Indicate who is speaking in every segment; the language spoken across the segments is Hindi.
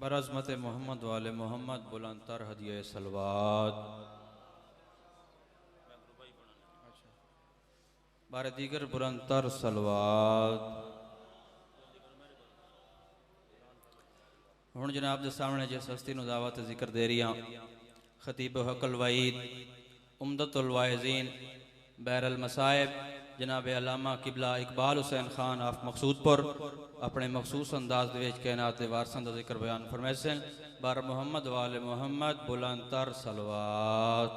Speaker 1: बर अज़मत मोहम्मद वाले मोहम्मद बुलंदतर हदिया सलवात बार दीगर बुलंदतर सलवात। हुण जनाब के सामने जिस हस्ती नूं दावत जिक्र दे रही खतीब हकल वईद उम्दतुल वाइज़ीन बैरल मसाइब जनाब अल्लामा किबला इकबाल हुसैन खान आफ मकसूदपुर अपने मखसूस अंदाज दे विच कायनात दे वारसां दा जिक्र बयान फरमाए सन। बार मोहम्मद वाले मोहम्मद बुलंदतर सलवात।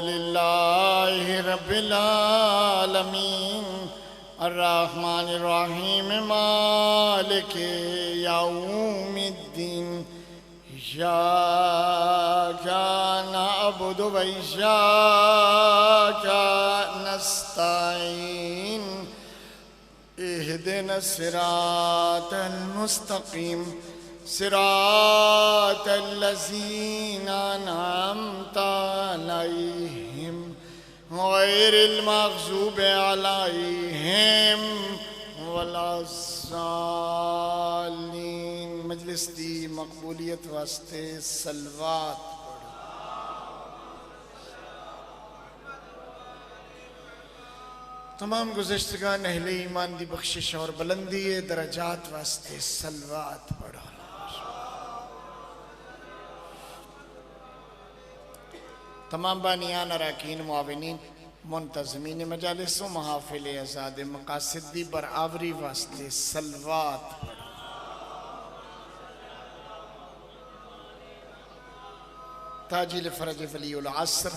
Speaker 2: अल्हम्दुलिल्लाहि रब्बिल आलमीन अर्रहमानिर रहीम मालिकि यौमिद्दीन इय्याका नअबुदु व इय्याका नस्तईन इहदिनस सिरातल मुस्तकीम सिरातल्लज़ीना अन्अमता अलैहिम गैरिल मग़ज़ूबि अलैहिम वलज़्ज़ालिन। मजलिस दी मकबूलियत वास्ते सलवात तमाम गुज़िश्तगान अहले ईमान दी बख्शिश और बुलंदी दरजात वास्ते सलवात पढ़ो। तमाम बानियान अरकान मुआविनीन मुंतज़मीन मजालिस व महाफिल आज़ाद मकासिद दी बराबरी वास्ते सलवात पढ़ो। ताजिल फरज वलीउल असर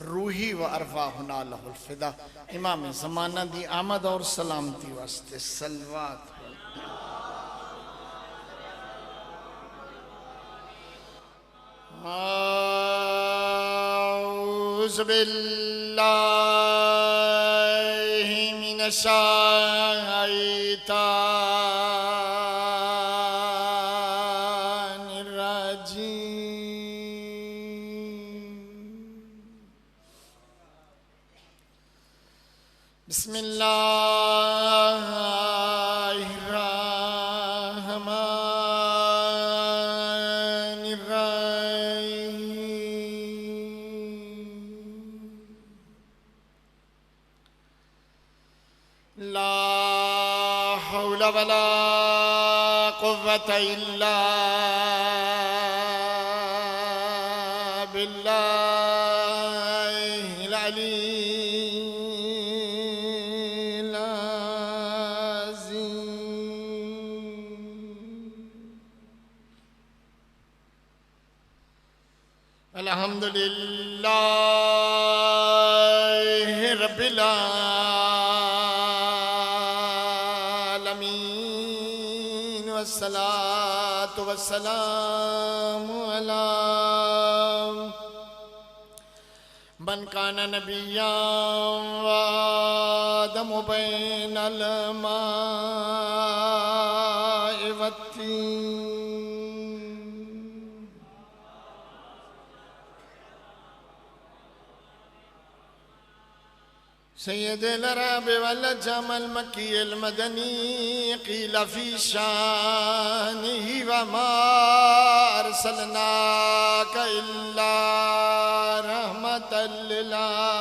Speaker 2: रूही व अरवाहुना लहुल फिदा इमाम ज़माना दी आमद और सलामती वास्ते सलवात पढ़ो। औज़ु बिल्लाहि मिनश शैतानिर रजीम। बिस्मिल्लाहिर रहमानिर रहीम। ला हौला वला कुव्वता इल्ला बिल्लाहिल अलीय्यिल अज़ीम। अल्हम्दुलिल्लाहि रब्बिल आलमीन वस्सलातु वस्सलामु अला मन काना नबिय्यन व आदमु बैनल माइ वत्तीन। सय्यदुल अरब वल जमल मक्कील मदनी क़ील फ़ी शानिही व मा अरसलनाका इल्ला रहमतल लिल आलमीन।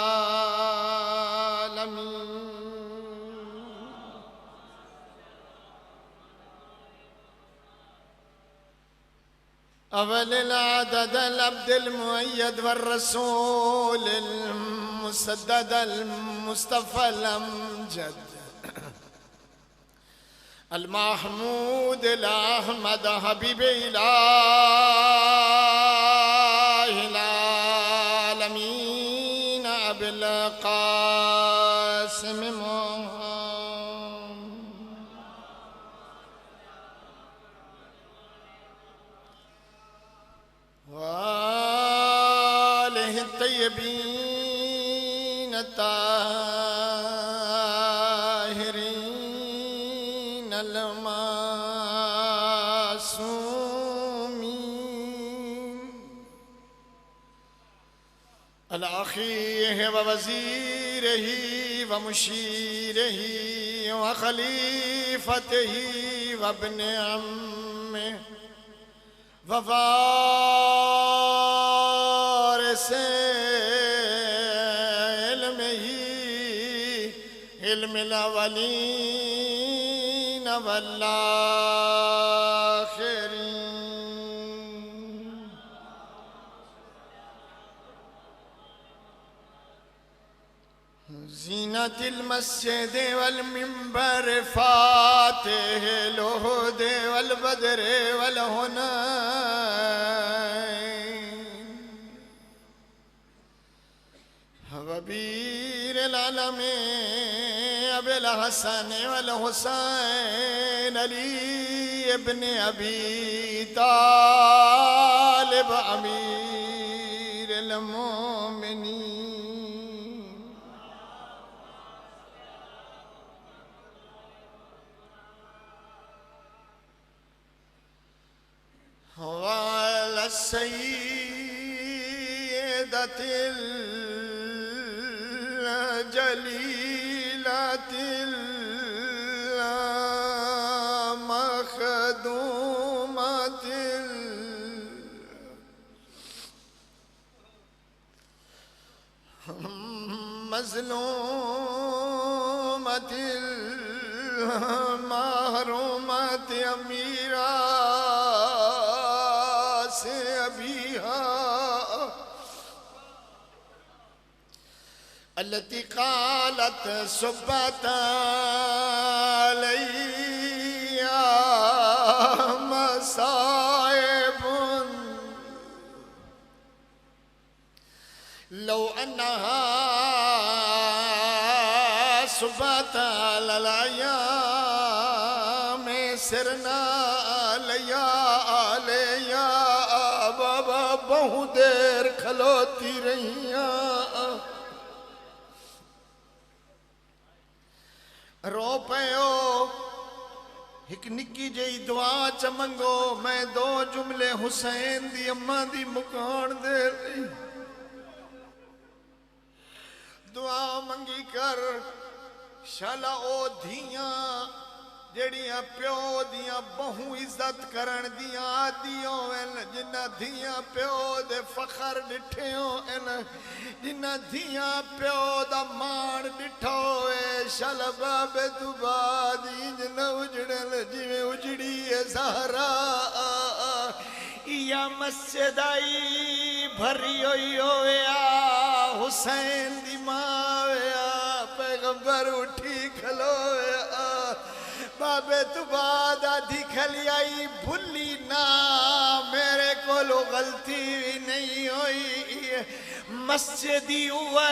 Speaker 2: अवलिल अददल अब्दिल मुअय्यद वर रसूलिल मुसद्ददल मुस्तफ़ल अमजद अल महमूद अल अहमद हबीब इलाहिल आलमीन अबिल क़ासिम तय्यबीन ताहिरीन अलमासूमीन अल-अखीह व वज़ीरही व मुशीरही व खलीफतही व इब्ने अम्मिह व वारिसे इल्मिही इल्मिल अव्वलीन वल आखिरीन ज़ीनतिल मस्जिद वल मिंबर फातिह लुहद वल बदर वल हुनैन वबीर आलमे अबुल हसन वल हुसैन अली इब्ने अबी तालिब अमीर अल मोमिनीन वाला सय्यदतिल जलीलतिल मखदूमतिल मज़लूमतिल महरूमत अमीरा से अबीहा अल्लती क़ालत सुब्बत अलैया मसाइबुन लौ अन्नहा सुब्बत अलैया में सिरना लया आलिया बाबा बहु देर खलोती रहिया रो पयो एक निक्की जही दुआ च मंगो मैं दो जुमले हुसैन दी अम्मा दी मुकान दे रही दुआ मंगी कर शाला ओ धियां जड़ियां प्यो दियां बहु इज्जत करन दियां आदि होवन जिन्ना धियां प्यो दे फखर डिठे होवन जिन्ना धियां प्यो दा मान डिठो होए शल बाबे तू बाद इंज न उजड़न जिवें उजड़ी है ज़हरा या मस्जिद आई भरी होई होया हुसैन दी मां होया पैगंबर उठी खलोया बाबे तू बाद आधी खलियाई भुली ना मेरे को गलती भी नहीं हुई मस्जिद हुआ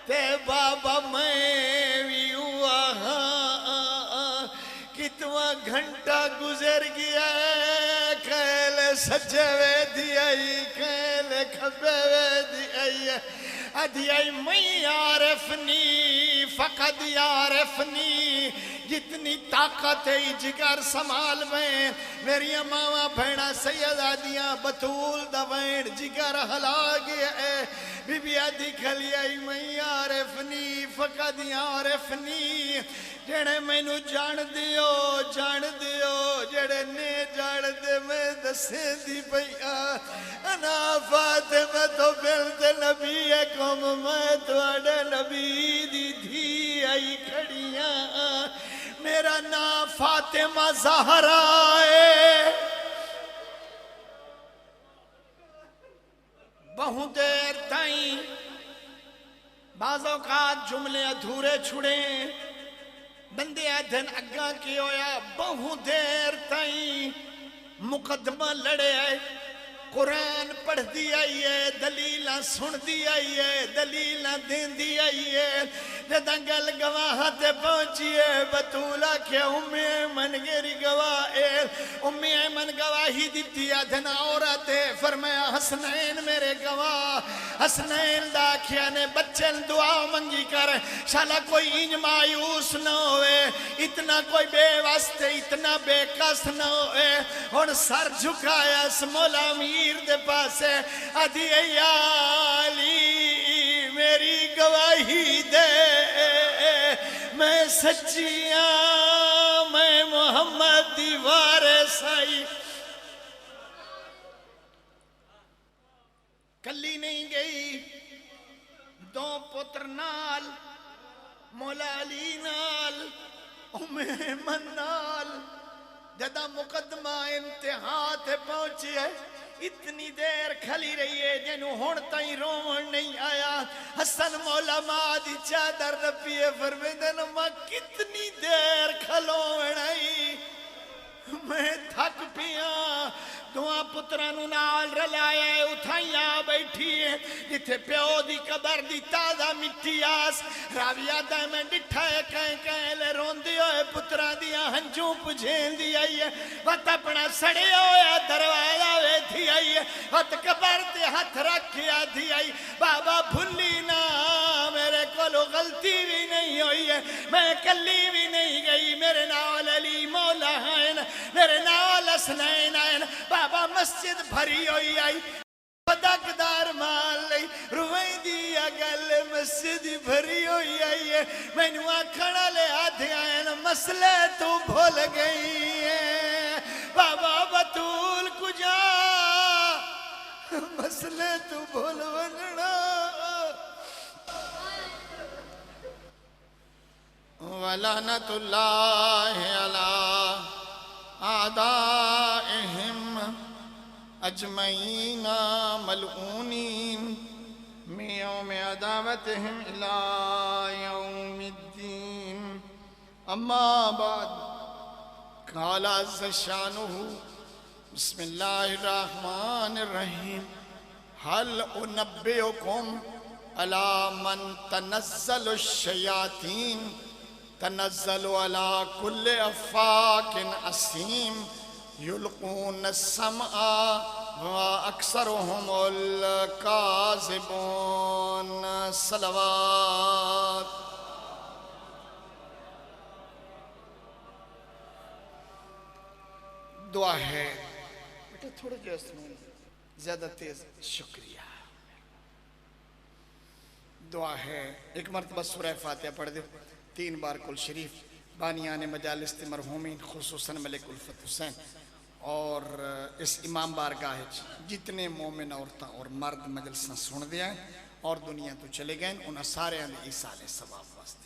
Speaker 2: ते बाबा मैं भी हुआ कितना घंटा गुजर गया कहले सज्जे वे दी आई कहले खब्बे वे दी आई अदियाई मैं यारफनी फकद यारफनी जितनी ताकत है जिगर संभाल में मेरी मावा भेड़ा सैयदा दिया बतूल दवेड़ जिगर हला गया है बीबी आदि खलियाई मैं यारफनी फकद यारफनी जेड़े मैनू जान दियो जेड़े ने जान दे मैं दसे दी भैया अना फातिमा तो बिल्द नबी है कौम मैं तुहाडे नबी दी धी आई खड़ियां मेरा नाम फातिमा ज़हरा है बहु देर ताई बाज़ों का जुमले अधूरे छुड़े बंदे आधन अग्गा की होया बहु देर ताई मुकदमा लड़े है कुरान पढ़ती आई है दलील सुनती आई है दलील देंदी आई है जदा गल गवाह ते पहुंची है बतूला के उम्मे मन गेरी गवाह उम्मी ऐमन गवाही दी अधन औरत है फरमाया हसनैन मेरे गवाह हसनैन दा आखिया ने बच्चे दुआ मंगी कर शाला कोई इंज मायूस न होए इतना कोई बेवस्ते इतना बेकस न होए हुण सर झुकाया मौला मीर दे पासे आदि अली मेरी गवाही दे मैं सच्चिया मैं मोहम्मद दी वारिस आई कली नहीं गई दो पुत्र नाल मौला अली नाल उम्मे ऐमन नाल जदा मुकदमा इंतहा ते पहुंची है इतनी देर खली रही है जिन्हू हुण ताई रोवण नहीं आया हसन मौला मां दी चादर रपिए फरमेंदे न मां कितनी देर खलोवण आई मैं थक पिया दुआ पुत्रां नू नाल रलाया है उठाइया बैठी है जिथे प्यो दी कबर दी ताजा मिट्टी आस राविया दा मैं डिठा है कह ले रोंदी होए पुत्रां दियां हंजू पुझेंदी आई है वत अपना सड़े होया दरवाजा वेठी आई है वत कबर ते हाथ रखिया दी आई बाबा भुल्ली ना मेरे कोलो गलती भी नहीं हुई है मैं कली भी नहीं गई मेरे नाल अली मौला हैं मेरे नाल हसनैन हैं बाबा मस्जिद भरी हुई आई पदकदार माल लई रुवई दी गल मस्जिद भरी हुई आई है मैनू आखण वाले आधे आए मसले तू भूल गई है बाबा बतूल कुजा मसले तू भूल वनना वलानतुल्लाह अला आदाइहिम अजमईना मलऊनीन मिन यौम अदावतिहिम इला यौमिद्दीन अम्मा बाद क़ाल अज़्ज़ शानुहु बिस्मिल्लाहिर्रहमानिर्रहीम हल उनब्बिउकुम अला मन तनज़्ज़लुश्शयातीन तनज़्ज़लु अला कुल्लि अफ़ाकिन असीम युल्क़ून अस्समअ व अक्सरुहुमुल काज़िबून सलवात दुआ है बेटा थोड़ा ज्यादा तेज शुक्रिया दुआ है एक मरतबा सूरह फातिहा पढ़ दो 3 बार कुल शरीफ बानियान मजालिस मरहूमीन खुसूसन मलिक उल्फत हुसैन और इस इमाम बारगाह जितने मोमिन औरतां और मर्द मजलसा सुन दिया और दुनिया तो चले गए उन्हें सारे ईसाले सवाब वास्ते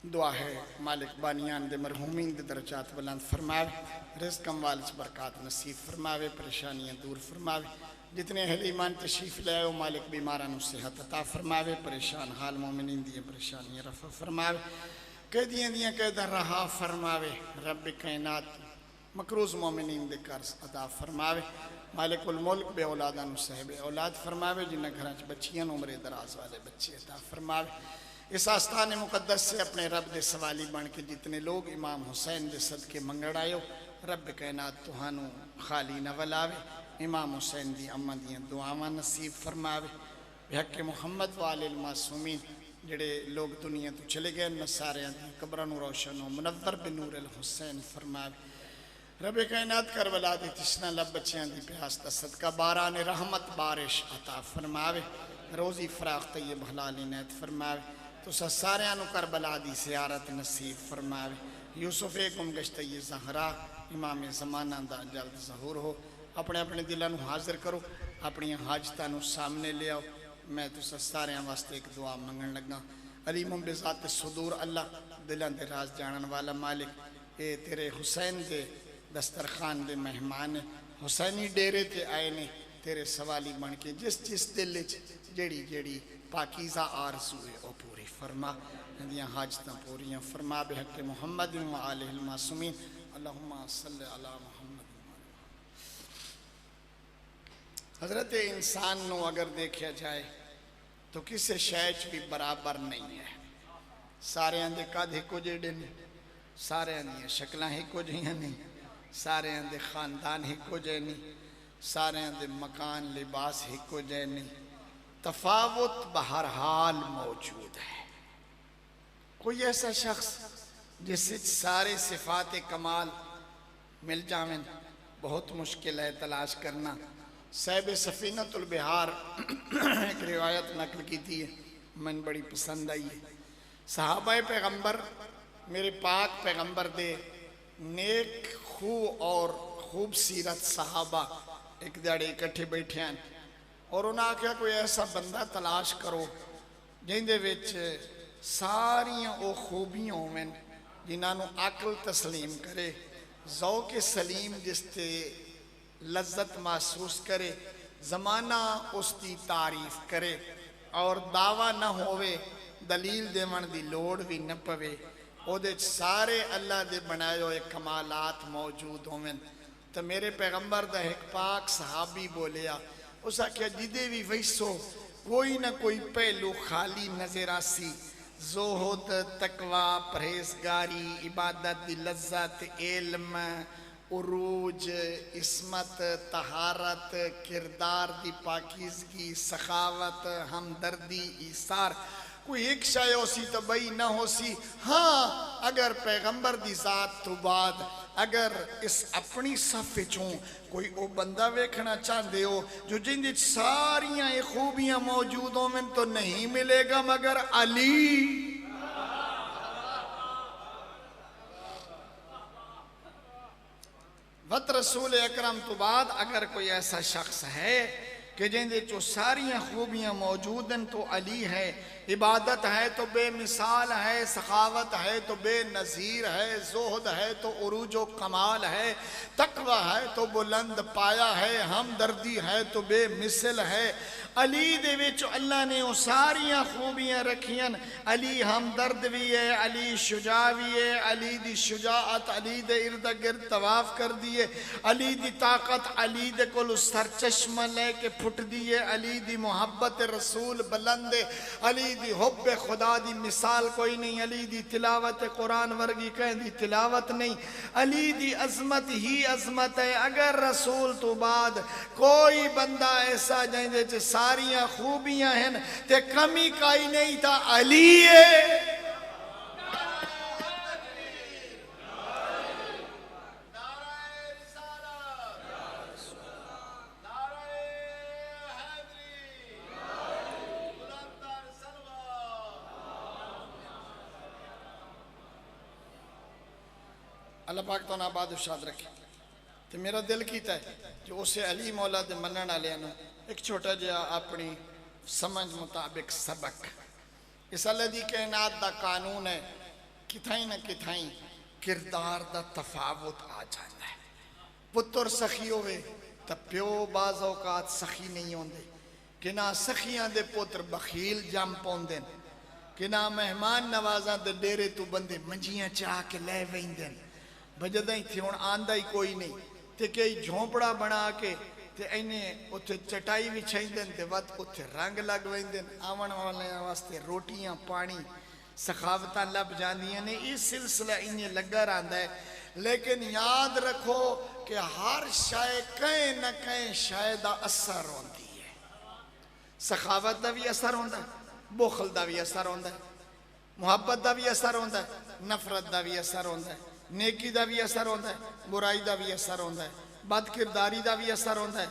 Speaker 2: दुआ है मालिक बानियान दे मरहूमीन दे दरजात बुलंद फरमावे रिज़्क़ अमवाल च बरकत नसीब फरमावे परेशानियां दूर फरमावे जितने अहले ईमान तशरीफ ले आए मालिक बीमारां नूं सेहत अता फरमावे परेशान हाल मोमिनीन दी परेशानियां रफ़ा फरमावे कैदियां दियां कैदां रहा फरमावे रब कायनात मकरूज़ मोमिनीन दे कर्ज़ अदा फरमावे मालिकुल मुल्क बे औलादां नूं साहिब औलाद फरमावे जिन्हां घरां च बच्चियां उम्र दराज वाले बच्चे अता फरमावे इस आस्थान मुकद्दस से अपने रब दे सवाली बन के जितने लोग इमाम हुसैन दे सदके मंगड़ आयो रब कायनात तुहानू खाली न वलावे इमाम हुसैन दी अम्मा दियां दुआवां नसीब फरमावे हक मुहम्मद वालिल मासूमीन जेड़े लोग दुनिया तो चले गए न सारे कब्रां नूं रोशन हो मुनव्वर बिनूर अल हुसैन फरमावे रब कायनात करबला दी तिसना लब बच्चियां दी प्यास दा सदका बारान रहमत बारिश अता फरमावे रोजी फराख तैयब हलाल इनायत फरमावे तो सारे करबला दी ज़ियारत नसीब फरमावे यूसुफ गुम गश्त ज़हरा इमाम ज़माना दा जल्द ज़हूर हो अपने अपने दिलों हाजिर करो अपनी हाजतों सामने ले आओ मैं तो सारे वास्ते एक दुआ मंगन लगा अली मुंबिज़ात सुदूर अल्लाह दिलों के राज जानन वाला मालिक ये तेरे हुसैन दे दस्तरखान दे मेहमान हुसैनी डेरे ते आए ने तेरे सवाली बन के जिस जिस दिल च जेड़ी जेड़ी पाकीज़ा आरज़ू है वह पूरी फरमा, इंदियां हाजतां पूरियां फरमा बिहक़ मुहम्मद व आलिहिल मासूमीन। अल्लाहुम्मा सल्लि अला मुहम्मद। हज़रत इंसान नू अगर देखा जाए तो किसी शय च भी बराबर नहीं है। सारियां दे कद इक्को जेडे ने, सारियां दियां शक्लां इक्को जिहियां नहीं, सारियां दे खानदान इक्को जे नहीं, सारियां दे मकान लिबास इक्को जे नहीं। तफावत बहरहाल मौजूद है। कोई ऐसा शख्स जिस सारे सिफात कमाल मिल जावें बहुत मुश्किल है तलाश करना। साहिब सफीनतुल बिहार एक रिवायत नकल की थी, मन बड़ी पसंद आई है। सहाबा पैगंबर मेरे पाक पैगंबर दे नेक खू और खूबसीरत सहाबा एक दिहाड़े इकट्ठे बैठे हैं और उन्हें आख्या कोई ऐसा बंदा तलाश करो जिंदे विच सारियां वो खूबियां होवें जिन्होंने अकल तस्लीम करे, ज़ौक़ सलीम जिसते लज्जत महसूस करे, ज़माना उसकी तारीफ करे और दावा न होवे, दलील देवन की लोड़ भी न पवे, ओदे सारे अल्लाह दे बनाए हुए कमालात मौजूद होवें। तो मेरे पैगंबर दा एक पाक सहाबी बोलिया, उस आख्या जिदे भी वैसो कोई ना कोई पहलू खाली नजर आसी, जोहद तकवा परहेजगारी इबादत दी लज्जत इल्म उरूज इस्मत तहारत किरदार दी पाकीज़गी सखावत हमदर्दी ईसार कोई एक शाय होसी तो बई ना होसी। हाँ अगर पैगंबर दी जात तो बाद अगर इस अपनी सफ चों कोई वो बंदा वेखना चाहते हो जो जिंदे सारियां ये खूबियां मौजूद हो में तो नहीं मिलेगा मगर अली। वत रसूल अकरम तो बाद अगर कोई ऐसा शख्स है कि जिंदे चो सारियां खूबियां मौजूद हैं तो अली है। इबादत है तो बेमिसाल है, सखावत है तो बेनज़ीर है, ज़ुहद है तो उरूजो कमाल है, तकवा है तो बुलंद पाया है, हमदर्दी है तो बेमिसल है। अली दे विच अल्लाह ने वो सारियां खूबियां रखियां। अली हमदर्द भी है, अली शुजा भी है, अली दी शुजाअत अली दे इर्द गिर्द तवाफ कर दिए, अली दी ताकत अली दे कोल सरचश्मा लेके फुट दिए, अली दी मोहब्बत रसूल बुलंद, अली दी हुब्बे खुदा दी मिसाल कोई नहीं, अली दी तिलावत कुरान वर्गी कहीं दी तिलावत नहीं, अली दी अजमत ही अजमत है। अगर रसूल तो बाद कोई बंदा ऐसा जिंदे च सारियां खूबियां हैं ते कमी काई नहीं था अली है। अल्लाह पाक तो ना बाद शाद रखे। तो मेरा दिल कीता है जो उस अली मौला दे मनण वालियां एक छोटा जिहा अपनी समझ मुताबिक सबक। इस अल्लाह दी कायनात दा कानून है किथाई ना किथाई किरदार दा तफावत आ जाता है। पुत्र सखी होवे तो प्यो बाज़ औकात सखी नहीं होंदे, कि ना सखियां दे पुत्र बखील जम पाउंदे, कि ना मेहमान नवाजा दे डेरे तो बंदे मंजियां चाह के लै वेंदे बजदा ही थे हुण आंदा ही कोई नहीं। ते कई झोंपड़ा बना के ते इन्हें उत्थे चटाई विछाइंदे ते वत उत्थे रंग लग वेंदे, आवन वाले वास्ते रोटियां पानी सखावतां लब जांदियां ने। इस सिलसिला इन्हें लगा रहा है। लेकिन याद रखो कि हर शाय कहीं न कहीं शाय दा असर होंदी है। सखावत दा भी असर होंदा है, बुखल दा भी असर होंदा है, मुहब्बत दा भी असर होंदा है, नफरत दा भी असर होंदा है, नेकी दा भी असर होंदा है, बुराई दा भी असर होंदा है, बद किरदारी दा भी असर होंदा है,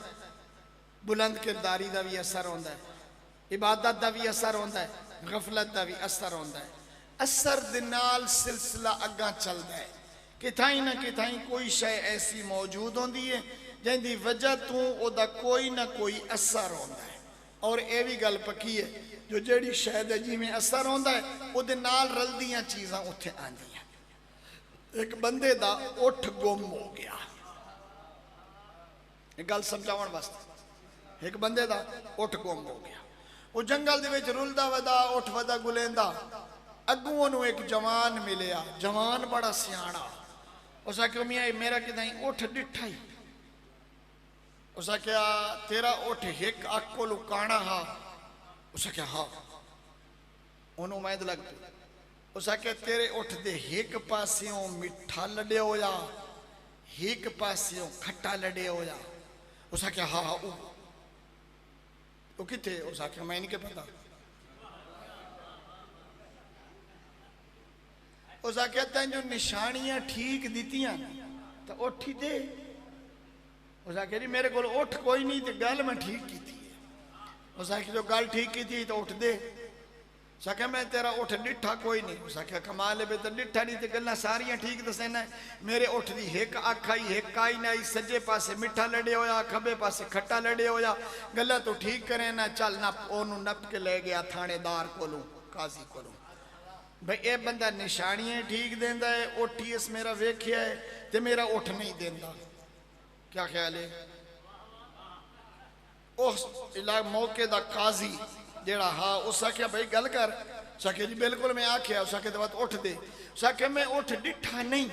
Speaker 2: बुलंद किरदारी दा भी असर होंदा है, इबादत दा भी असर होंदा है, गफलत दा भी असर होंदा है। असर दे नाल सिलसिला अग्गा चलदा है। किथाई ना किथाई कोई शय ऐसी मौजूद होंदी है जिंदी वजह तू ओदा कोई ना कोई असर होंदा है। और यह भी गल पक्की है जो जेड़ी शय दा जिवें असर होंदा है ओदे नाल रलदियां चीज़ां उत्थे आंदियां। एक बंदे दा उठ गुम हो गया, एक गल समझावन वास्ते एक बंदे दा उठ गुम हो गया। वो जंगल दे विच रुलदा वदा उठ वदा गुलेंदा, अगू ओनू एक जवान मिलिया, जवान बड़ा सियाणा। उस आख्या मियाँ मेरा किदाई उठ डिठा ही। उस आख्या तेरा उठ एक अख को लुकाना हा? उस आख्या हाँ। ओनू मैद लग पई। उस आख्या तेरे उठ दे एक पासियों मिठा लड़े होया, एक पासियों खट्टा लड़े होया? उस आख्या हाँ हाँ। वो किथे? उस आख्या मैं नहीं पता। उस आख्या तेन जो निशानियां ठीक दितियां तो उठ ही दे। उस आख्या जी मेरे को उठ कोई नहीं, तो गल मैं ठीक की थी। उस आख्या जो गल ठीक की थी तो उठ दे। उस आख्या मैं तेरा उठ डिठा कोई नहीं। उस आख्या कमाल है, तो डिठा नहीं तो गल्लां सारियां ठीक दसना। मेरे उठ दी एक अख आई एक आई ना आई, सज्जे पासे मिठा लड़े होया खब्बे पासे खट्टा लड़े होया, गल्लां तो ठीक करे ना। चल ना ओनू नप के ले गया थानेदार कोलों, काजी कोलों। भाई ये बंदा निशानियां ठीक देंदा है, उठी इस मेरा वेख्या है तो मेरा उठ नहीं देंदा। क्या ख्याल है? उस मौके दा काजी जेड़ा हाँ, उस आख्या भाई गल कर। उस आख्या जी बिल्कुल मैं आख्या। उस आख्या बात उठ दे। उस आख्या मैं उठ डिठा नहीं,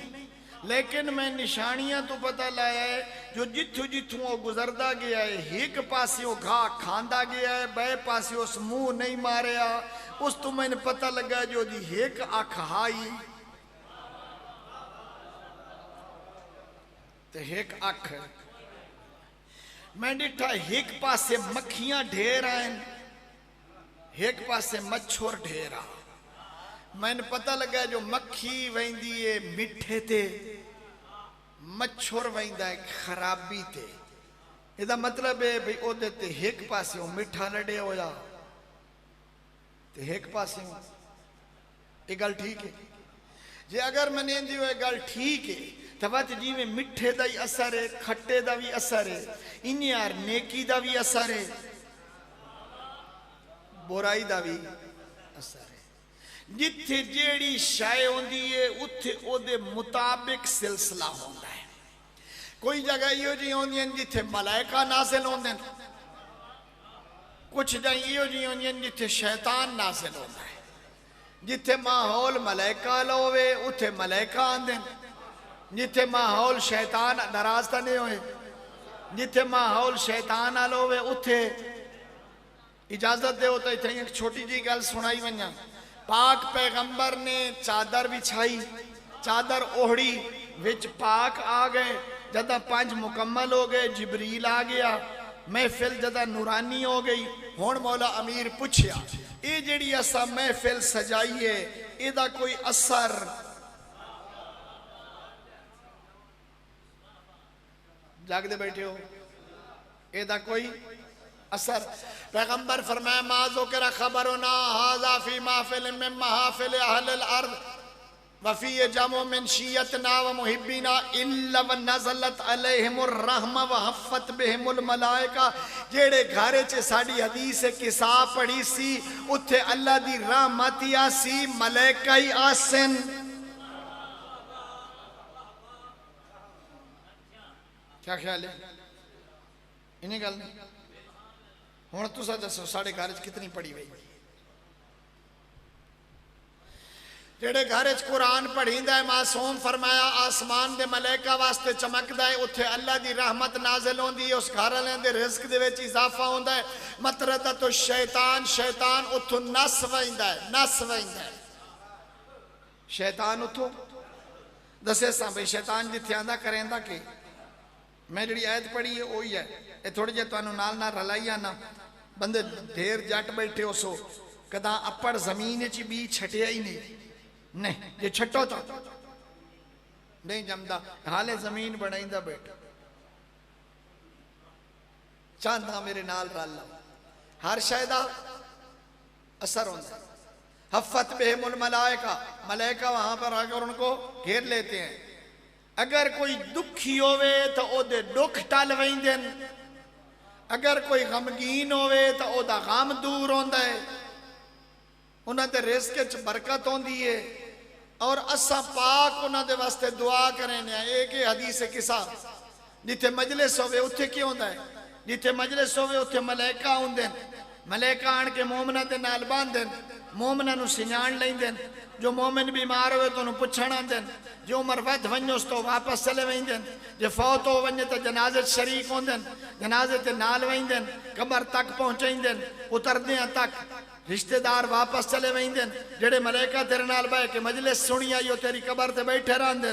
Speaker 2: लेकिन मैं निशानियां तो पता लाया है जो जिथों जिथों वो गुजरदा गया है, एक पासियों घा खांदा गया है, बे पासियों उस मुंह नहीं मारिया। उस तो मैंने पता लगा जो दी एक अख हाई ते एक अख। मैं डिठा एक पासे मक्खियां ढेर आन, एक पासे मच्छर ढेरा। मैंने पता लगा जो मक्खी वही है मिठे ते, मच्छर वहींदा है खराबी ते। इदा मतलब है भाई ओदे ते एक पासे मिठा लड़े होया ते एक पासे। ये गल ठीक है? जे अगर मनेंदी हो गल ठीक है तो बस जिमें मिठे का ही असर है, खट्टे का भी असर है, इन यार नेकी का भी असर है, बुराई का भी असर है। जिथे जेड़ी शाय होंदी है उत्थे ओदे मुताबिक सिलसिला होंदा है। कोई जगह इहो जी होंदी जिथे मलाइका नाज़िल होंदे, कुछ जगह इहो जी होंदी जिथे शैतान नाज़िल होंदा है। जिथे माहौल मलाइका लोवे उथे मलाइका आंदे, जिथे माहौल शैतान नाराज तो नहीं होए, जिथे माहौल शैतान आल होवे उथे इजाजत दो तो इतनी एक छोटी जी गल सुनाई वना। पाक पैगंबर ने चादर बिछाई, चादर ओढ़ी, विच पाक आ गए। जदा 5 मुकम्मल हो गए जिबरील आ गया, महफिल जदा नूरानी हो गई। हुण मौला अमीर पूछया ये जिहड़ी असा महफिल सजाई है इहदा कोई असर? जागदे बैठे हो? एदा कोई असर? पैगंबर फरमाया माजो के खबर ना हाजा फी महफिल में महफिल अहल अर्द वफी जमो मिन शियतना व मुहिब्बिना इल्ला व नज़लत अलैहिमुर रहमा व हफ़त बिहिमुल मलाइका। जेड़े घरे च साडी हदीस किसा पढ़ी सी उथे अल्लाह दी रहमत आसी, मलाइका ही आसन। क्या ख्याल है? इन्हें गल नहीं। हुण तुसा दसो साढ़े घर कितनी पढ़ी हुई? जेड़े घर कुरान पढ़ींदा है मासूम फरमाया आसमान दे मलाइका वास्ते चमकदा है, उथे अल्लाह दी रहमत नाज़िल होंदी है, उस घर वाले दे रिज़्क दे विच इजाफा होंदा है। मतलब तो शैतान उथों नस वहिंदा है, नस वहिंदा है शैतान उथों। दसे सा भाई शैतान जिथे आंदा करेंदा के? मैं जी आयत पढ़ी है वही है। ये थोड़ी जे तुहानू नाल नाल रलाई आना। बंदे ढेर जट बैठे हो सो कदा अपड़ जमीन च बी छटिया ही नहीं जे छटो तो नहीं जमदा, हाले जमीन बनाईंदा बैठ। चांदा मेरे नाल रल लो, हर शायदा असर होता है। हफ़त बिहिमुल मलाइका, मलाइका वहां पर आकर उनको घेर लेते हैं। अगर कोई दुखी होवे तो ओदे दुख टल वेंदे, अगर कोई गमगीन होवे तो ओदा गम दूर होंदा है, उन्हां दे रिज़्क च बरकत होंदी है। और असा पाक उन्हां दे वास्ते दुआ करें। एक हदीस किसा जिथे मजलिस होवे उथे की होंदा है? जिथे मजलिस होवे उत्थे मलाइका आउंदे मलाइका आण के मोमना दे नाल बांधदे मोमना नूं सिंजाण लैंदे जो मोमिन बीमार होवे तो उन्हें पुछण आंदे जो उमर वध वञोस तो वापस चले वेंदे जे फौत हो वञे तो जनाजे शरीक होंदे जनाजे ते नाल वेंदे कब्र तक पहुंचाइंदे उतरदे तक रिश्तेदार वापस चले वेंदे जेड़े मलाइका तेरे नाल बह के मजलिस सुनी आई तेरी कब्र ते बैठे रहंदे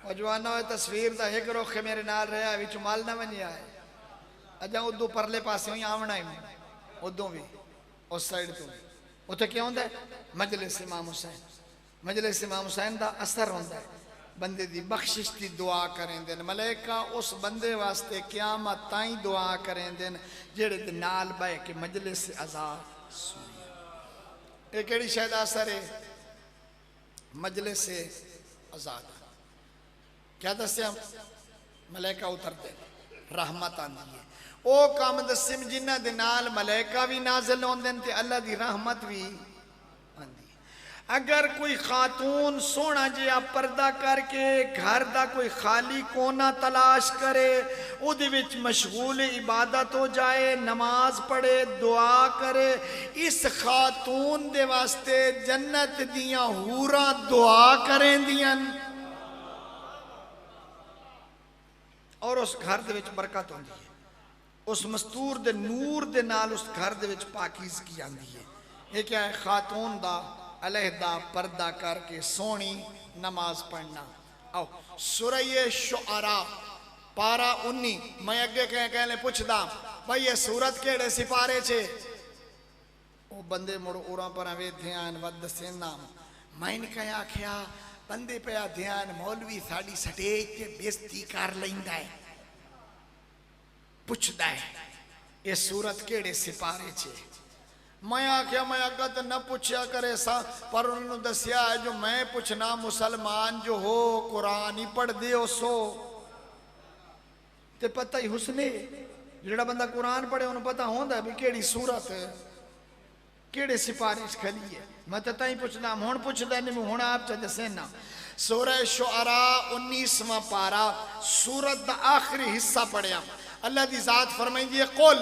Speaker 2: जवाना तस्वीर का एक रुख मेरे नाल रहा विच माल ना वनिया है अजा उदू परले पासे ही आवना है उदों भी उस साइड तो उत्थे क्या होंदा है मजलिस इमाम हुसैन का असर होंदा है बंदे दी बख्शिश की दुआ करेंदे मलाइका उस बंदे वास्ते क़यामत ताई दुआ करेंदे जेड़े दे नाल बह के मजलिस अज़ान सुनी ये केड़ी शायद असर है मजलिस अज़ान क्या दस्या मलाइका उतरते रहमत आंदी है ओ काम दस्सिम जिन्हां दे नाल मलाइका भी नाज़िल होंदे ते अल्लाह दी रहमत भी आंदी है अगर कोई खातून सोना जिहा पर्दा करके घर दा कोई खाली कोना तलाश करे उहदे विच मशगूल इबादत हो जाए नमाज पढ़े दुआ करे इस खातून दे वास्ते जन्नत दियां हूरां दुआ करेंदियां और उस घर दे विच बरकत होंदी है उस मस्तूर दे नूर दे नाल उस घर दे विच पाकीज़गी आंदी है ये क्या है खातून दा अलहदा पर्दा करके सोनी नमाज पढ़ना आओ सूरह शुआरा पारा 19 मैं अगे कहने पुछदा भाई ये सूरत केड़े सिपारे छे वो बंदे मुड़ उरा पर वे ध्यान वद सेना मैं कह आख्या बंदे पे ध्यान मौलवी साड़ी स्टेज ते बेइज्जती कर लैंदा है पुछदा है ये सूरत केड़े सिपारे छे मैं आख्या मैं अगर तो न पूछया करे सा पर उन्होंने दसिया है जो मैं पूछना मुसलमान जो हो कुरान ही पढ़ दे सो ते पता ही हुसने जेड़ा बंदा कुरान पढ़े उन्हें पता होंदा भी केड़ी सूरत केड़े सिपारिश खली है मैं तो ताई पूछना हुण पुछदा नहीं हुण आप च दसेना सूरह शुआरा 19वां पारा सूरत दा आखिरी हिस्सा पढ़िया अल्लाह दी जात फरमाइंदी है कुल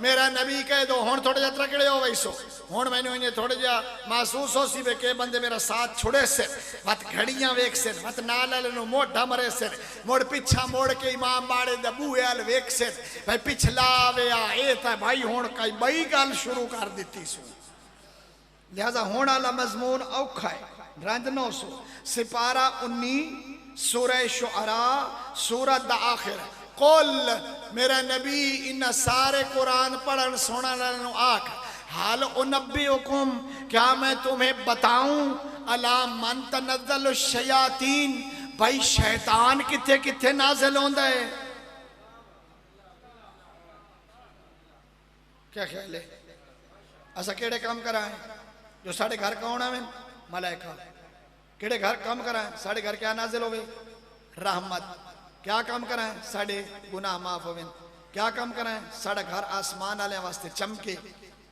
Speaker 2: मेरा नबी कह दो हुण थोड़ा जिहा त्रकड़े हो वैसो हुण मैनू इन्हें थोड़ा जिहा महसूस हो सी के बंदे मेरा साथ छुड़े से मत घड़ियां वेख से मत नाल वाले नू मोढ़ा मरे से मुड़ पिछा मोड़ के इमाम बाड़े दे बूहे वाल वेख से भाई पिछला वे आ ए तां भाई हुण कई बई गल शुरू कर दित्ती सू लिहाजा होने वाला मजमून औखा है रंज 900 सिपारा 19 सूरह शुआरा सूरत दा आखिर कुल मेरा नबी इन सारे कुरान पढ़न सुनने वालों आख हाल उनबी हुकुम क्या मैं तुम्हें बताऊं अला मन तनज़्ज़ल शयातीन भाई शैतान किथे किथे नाज़िल होंदा है क्या ख्याल है असा केड़े काम कराएं जो साढ़े घर कौन आवे मलाइका केड़े घर काम कराएं साढ़े घर क्या नाजिल होवे रहमत क्या काम कराएं साढ़े गुनाह माफ होवे क्या काम कराएं साढ़े घर आसमान वाले वास्ते चमके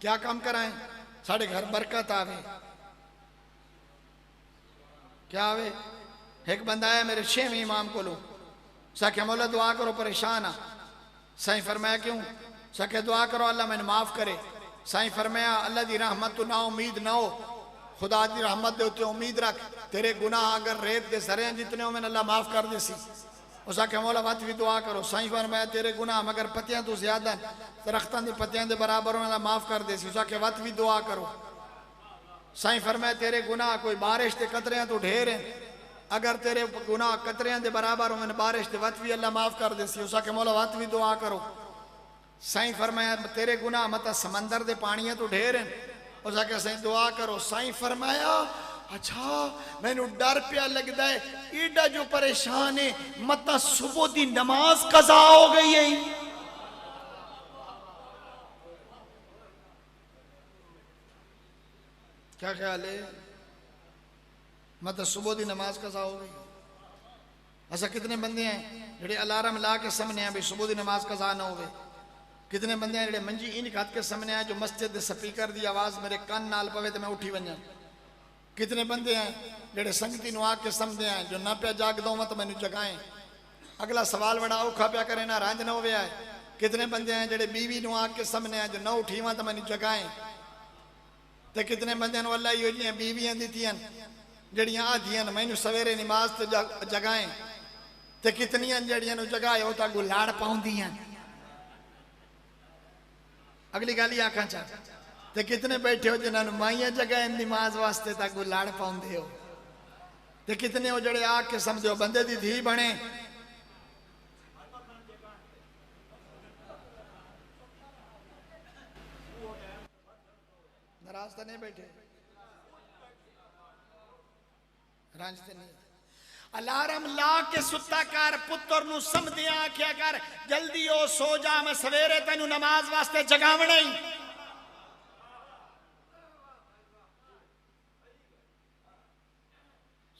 Speaker 2: क्या काम कराएं साढ़े घर बरकत आवे क्या आवे एक बंदा आया मेरे 6वें इमाम को लो सके मौला दुआ करो परेशान आ साईं फरमाया क्यों सके दुआ करो अल्लाह मैंने माफ करे साईं फरमाया अल्लाह दी रहमत तो ना उम्मीद ना हो खुदा दी रहमत दे उत्ते उम्मीद रख तेरे गुनाह अगर रेत दे सरे जितने हो मैंने अल्लाह माफ कर दे सी उस आखे मौला मत भी दुआ करो साईं फरमाया तेरे गुनाह मगर पत्तियां तो ज्यादा दरख्तां दी पत्तियां दे बराबर अल्लाह माफ कर दे सी उस आखे मत भी दुआ करो साईं फरमाया तेरे गुनाह कोई बारिश के कतरियां तो ढेर है अगर तेरे गुनाह कतरियां दे बराबर हो मैंने बारिश के वत भी अल्लाह माफ कर दे सी उस आखे मौला मत भी दुआ करो साईं फरमाया तेरे गुनाह मत समंदर दे पानी तो ढेर है उस आके साईं दुआ करो साईं फरमाया अच्छा मैनू डर पिया लगता है एडा जो परेशान है मत सुबह दी नमाज कज़ा हो गई है क्या ख्याल है मत सुबह दी नमाज कज़ा हो गई ऐसा कितने बंदे हैं जेडे अलार्म ला के समझने भी सुबह दी नमाज कज़ा ना हो कितने बंदे हैं मंजी इन खत के सामने आए जो मस्जिद दे स्पीकर दी आवाज़ मेरे कान नाल पवे तो मैं उठी वना कितने बंदे हैं जेड़े संगती नु आके समझते हैं जो ना पिया जाग दो मत मैनू जगाएं। अगला सवाल बड़ा औखा पिया करे ना रंज न होवे है। कितने बंदे हैं जेड़े बीवी नु आके समझने हैं जो ना उठीवा तो मैनू जगाएं। ते कितने बंदे नु अल्लाह इहो जिहियां बीवियां दित्तियां जड़ियां आदियां मैनू सवेरे नमाज तो जगाएं। ते कितनियां जड़ियां नु जगाए वो तां गुलाड़ पाउंदियां। अगली गल ही आखां चा ते कितने बैठे हो जिन्होंने माइया जगाए नमाज वास्ते तां गुलाड़ पाउंदे हो। ते कितने हो जड़े आके समझो बंदे दी धी बने। नाराज तो नहीं बैठे रंजते नहीं। अलार्म ला के सुता कर पुत्र नु समझदे आख्या कर जल्दी हो सो जा मैं सवेरे तेनू नमाज वास्ते जगावना ही।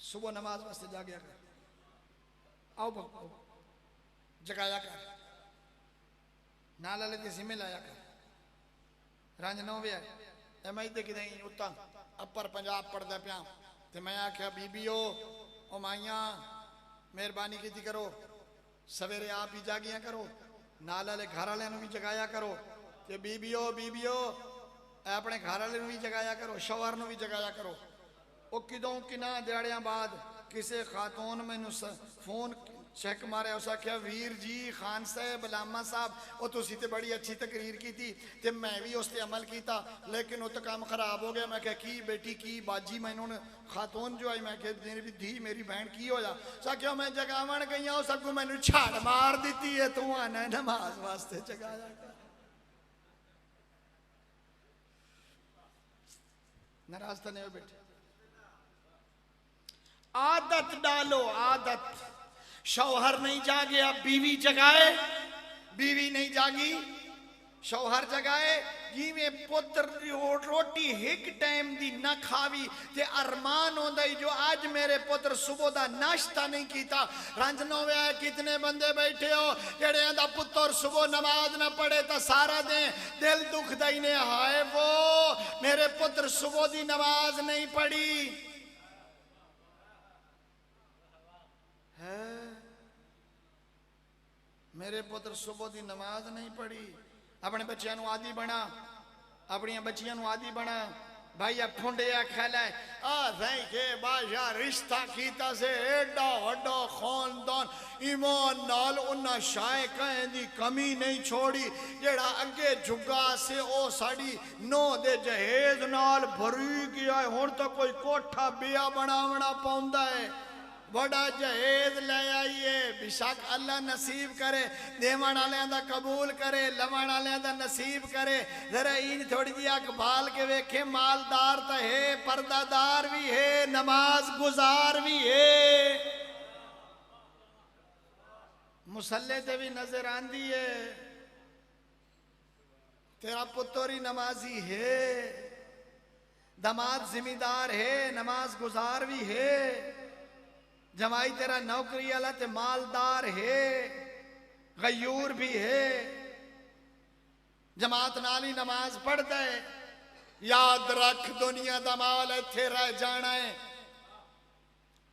Speaker 2: सुबह नमाज वास्ते जागया कर आओ आओ जगाया कर नाल वाले दी जिम्मे लाया कर। रंज नौ वे मैं इधर कि उत्ता अपर पंजाब पढ़दा पिया ते मैं आख्या बीबीओ ओ माइया मेहरबानी की करो सवेरे आप ही जागिया करो नाल वाले घर वाले भी जगाया करो। ते बीबीओ बीबीओ अपने घर वाले भी जगाया करो शौहर भी जगाया करो। वो किदों किना दिहाड़ियां बाद किसी खातून मैनू फोन चेक मारे उस आख्या वीर जी खान साहब लामा साहब वो तुसी ते बड़ी अच्छी तकरीर की थी ते मैं भी उस पर अमल किया लेकिन वो तो काम खराब हो गया। मैं क्या की बेटी की बाजी मैनू खातून जो आई मैं मेरी भी धी मेरी बहन की होया साख्या मैं जगावन गई उस अगू मैनू छाड़ मार दी है तू आना नमाज वास्ते जगाया। नाराज तो नहीं बैठे। आदत डालो आदत। शौहर नहीं जागे अब बीवी जगाए बीवी नहीं जागी शौहर जगाए। जिमें पुत्र रोटी एक टाइम दी ना खावी ते अरमान होंदा जो आज मेरे पुत्र सुबह दा नाश्ता नहीं कीता। रंज न होया कितने बंदे बैठे हो जेड़े दा पुत्र सुबह नमाज ना पढ़े तो सारा दिन दिल दुखदा ही ने हाय वो मेरे पुत्र सुबह दी नमाज नहीं पढ़ी है मेरे पुत्र सुबह की नमाज नहीं पढ़ी। अपने बच्चों आदि बना अपन बच्चियों आदि बना भाई अब फुंडिया खेला के बादशाह रिश्ता कीता से एडा वड्डा खानदान ईमान नाल उन्ना शाय कहें दी कमी नहीं छोड़ी जेड़ा अगे जुगा से ओ साड़ी नो दे जहेज नाल भरी गया हुण तो कोई कोठा बिया बनावना पाउंदा है बड़ा जहेज ले आइए बेशक अल्लाह नसीब करे देवन वाले दा कबूल करे लवन वाले दा नसीब करे। जरा इन थोड़ी जी अख बाल के वेखे मालदार तो है पर्दादार भी है नमाज गुजार भी है मुसल्ले ते भी नजर आंदी है। तेरा पुत्र ही नमाजी है दमाद जिम्मेदार है नमाज गुजार भी है जमाई तेरा नौकरी वाला ते मालदार है गयूर भी है जमात नाल ही नमाज पढ़ता है। याद रख दुनिया दा माल इत्थे रह जाना है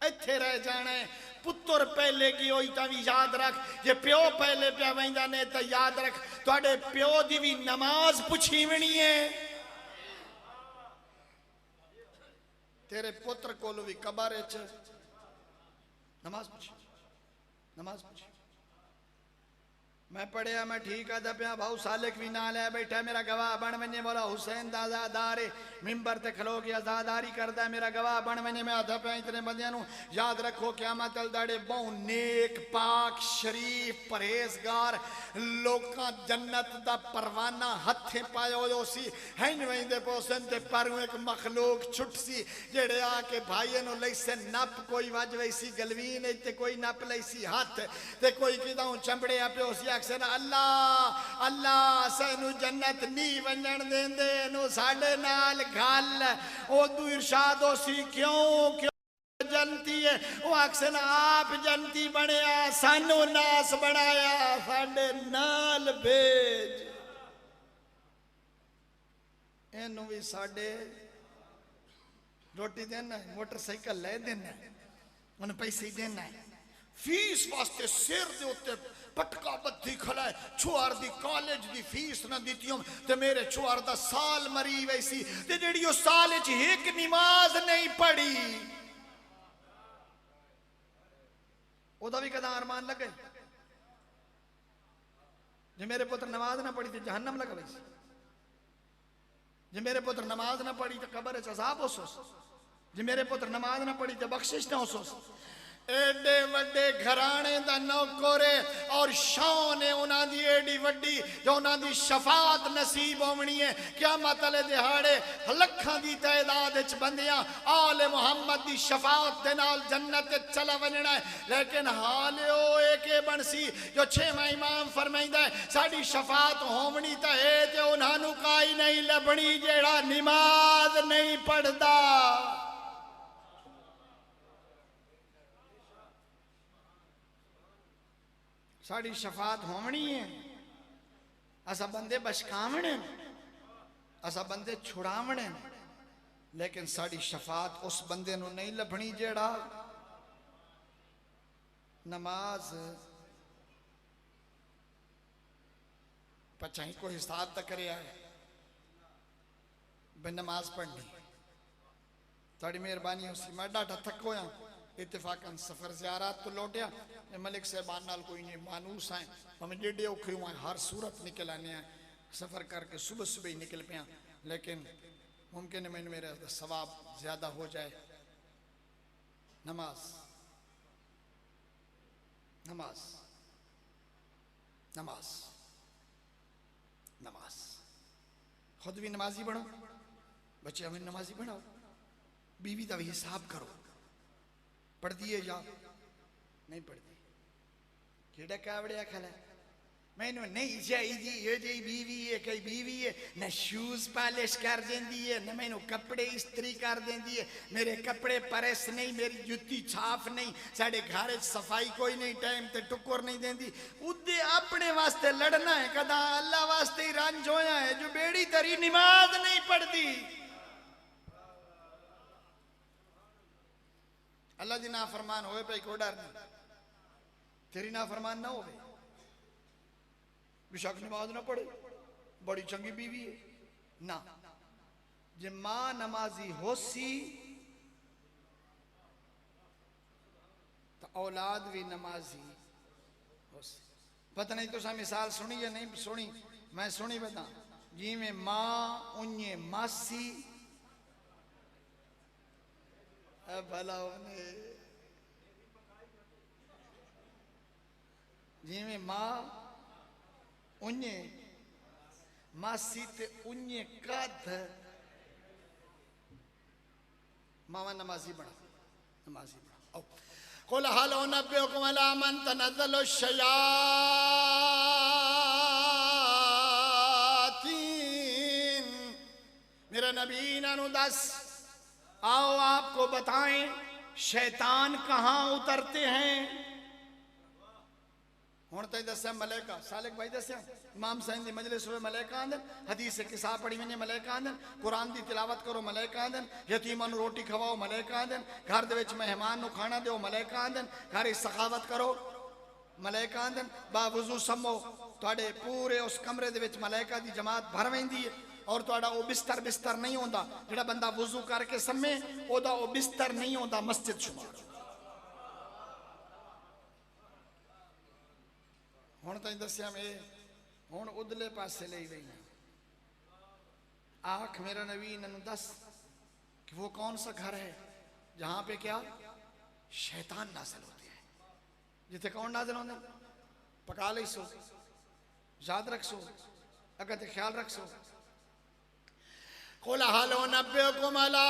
Speaker 2: इत्थे रह जाना है। पुत्र पहले की होई तां भी याद रख जे प्यो पहले पिया वैंदा ने तो याद रख तुहाडे प्यो दी भी नमाज पुछीवनी है। तेरे पुत्र कोल भी कबर च नमाज पूछी नमाज पूछी। मैं पढ़िया मैं ठीक आदा पिया भाऊ सालिक भी ना लिया बैठा मेरा गवाह बन वने बोला हुसैन दा आजादार मिंबर ते खलो के आजादारी करदा मेरा गवाह बन वने मैं आधा पिया इतने बंदियां नु याद रखो क़यामत तल दाड़े बहु नेक पाक शरीफ परहेजगार लोकां जन्नत दा परवाना हथे पायो सी हैं वेंदे पोसन ते पर एक मखलूक छुट सी जेड़े आके भाईए नु लैसे नप कोई वज वैसी गलवीन ते कोई नप लैसी हाथ ते कोई किदां चंबड़े पियो सी अल्लाह अल्लाह सैनू जन्नत नहीं वंजन देंदे नु साडे नाल गल ओदू इरशाद होसी क्यों क्यों जनती है वो अक्सर आप जनती बनया सानू नास बनाया साडे नाल भेज एनू भी साडे रोटी देना है, मोटरसाइकिल ले देना है, उन्हें पैसे देना है, फीस वास्ते सिर दे उत्ते पटका बत्ती खड़ा है। छुआर दी कॉलेज दी फीस ना दी ते मेरे छुआर दा साल मरी वैसी ते जेड़ी उस साल च एक नमाज नहीं पढ़ी ओदा भी कदा अरमान लगे। जे मेरे पुत्र नमाज ना पढ़ी तो जहन्नम लगा वैसी, जे मेरे पुत्र नमाज ना पढ़ी तो कब्र च अज़ाब हो सोस, जे मेरे पुत्र नमाज ना पढ़ी तो बख्शिश ना हो सोस। एडे वड्डे घराने दा नौकर और शान है उन्हां दी एडी वड्डी जो उन्हां दी शफात नसीब होवनी है। क़यामत वाले दिहाड़े लखां दी तादाद विच बंदियां आले मुहम्मद दी शफात दे नाल जन्नत ते चला वणना है। लेकिन हाल ओ के बनसी जो छेवां इमाम फरमाइंदा है साडी शफात होवनी तां है ते उन्हां नूं काई नहीं लभणी जेड़ा नमाज नहीं पढ़दा। साड़ी शफात होवनी है, असा बंदे बशकावने, असा बंदे छुड़ावने, लेकिन साड़ी शफात उस बंदे नूं नहीं लभनी जेड़ा नमाज पचाई को हिसाब तक करे आए बे नमाज पढ़नी। थोड़ी मेहरबानी उसी मैं डाटा थक होया इत्तेफाकन सफर ज़ियारत तो लौटिया मलिक साहबान नाल कोई नहीं मानूस आए हमें जेडे औखे हुए हर सूरत निकल आने हैं सफ़र करके सुबह सुबह ही निकल पे, लेकिन मुमकिन है मैंने मेरे सवाब ज़्यादा हो जाए। नमाज नमाज नमाज नमाज खुद भी नमाजी बनो, बच्चे हमें नमाजी बनाओ, बीवी का भी हिसाब करो पढ़ती है या नहीं पढ़ती। केड़ा कावड़िया खला मैनू नहीं चाहिए ये जी बीवी है कई बीवी है न शूज पॉलिश कर देंदी है न मैनू कपड़े इस्त्री कर देंदी है, मेरे कपड़े प्रेस नहीं, मेरी जुत्ती छाप नहीं, साढ़े घर सफाई कोई नहीं, टाइम ते टुकर नहीं देंदी। उदे अपने वास्ते लड़ना है कदा अल्लाह वास्ते ही रंज होया है जो बेड़ी तरी नमाज नहीं पढ़ती। अल्लाह दी नाफरमान होए पे कोई डर नहीं, तेरी नाफरमान ना होवे बेशक नमाज ना पढ़े बड़ी चंगी बीवी है ना, जे मां नमाजी होसी तो औलाद भी नमाजी होसी। पता नहीं तुसा मिसाल सुनी या नहीं सुनी, मैं सुनी बता जिमें मां उन्हें मासी भला जिमें मां उन्हें मासी ते उन्हें कद मामा नमाजी बना नमाजी बना। कुल हल नब्बेकुम अला मन तनज़्ज़लु शयातीन, मेरा नबी नानु दस आओ आपको बताएं शैतान कहाँ उतरते हैं। हुण तो दस्या मलेका सालिक भाई दस्या इमाम साईं दी मजलिस होवे मलेका आंदन, हदीस से किसा पढ़ी मैंने मलेका आंदन, कुरान दी तिलावत करो मलेका आंदन, यतीमां नूं रोटी खवाओ मलेका आंदन, घर दे विच मेहमान नूं खाना दिओ मलेका आंदन, घर इच सखावत करो मलेका आंदन, बावजू सम्मो तुहाडे पूरे उस कमरे दे विच मलेका दी जमात भर वेंदी है और तुहाडा वो बिस्तर बिस्तर नहीं होंदा जिहड़ा बंदा वजू करके सम्मे ओदा वो बिस्तर नहीं होंदा मस्जिद शुमार। हुण ताईं दस्या मैं हुण उदले पासे ले गई आख मेरा नबी इन्होंने दस कि वो कौन सा घर है जहां पे क्या शैतान नाजिल होते हैं, जिथे कौन नाजिल होंगे पका ले सो याद रख सो अगर ते ख्याल रख सो। कुल हल नब्बेकुम अला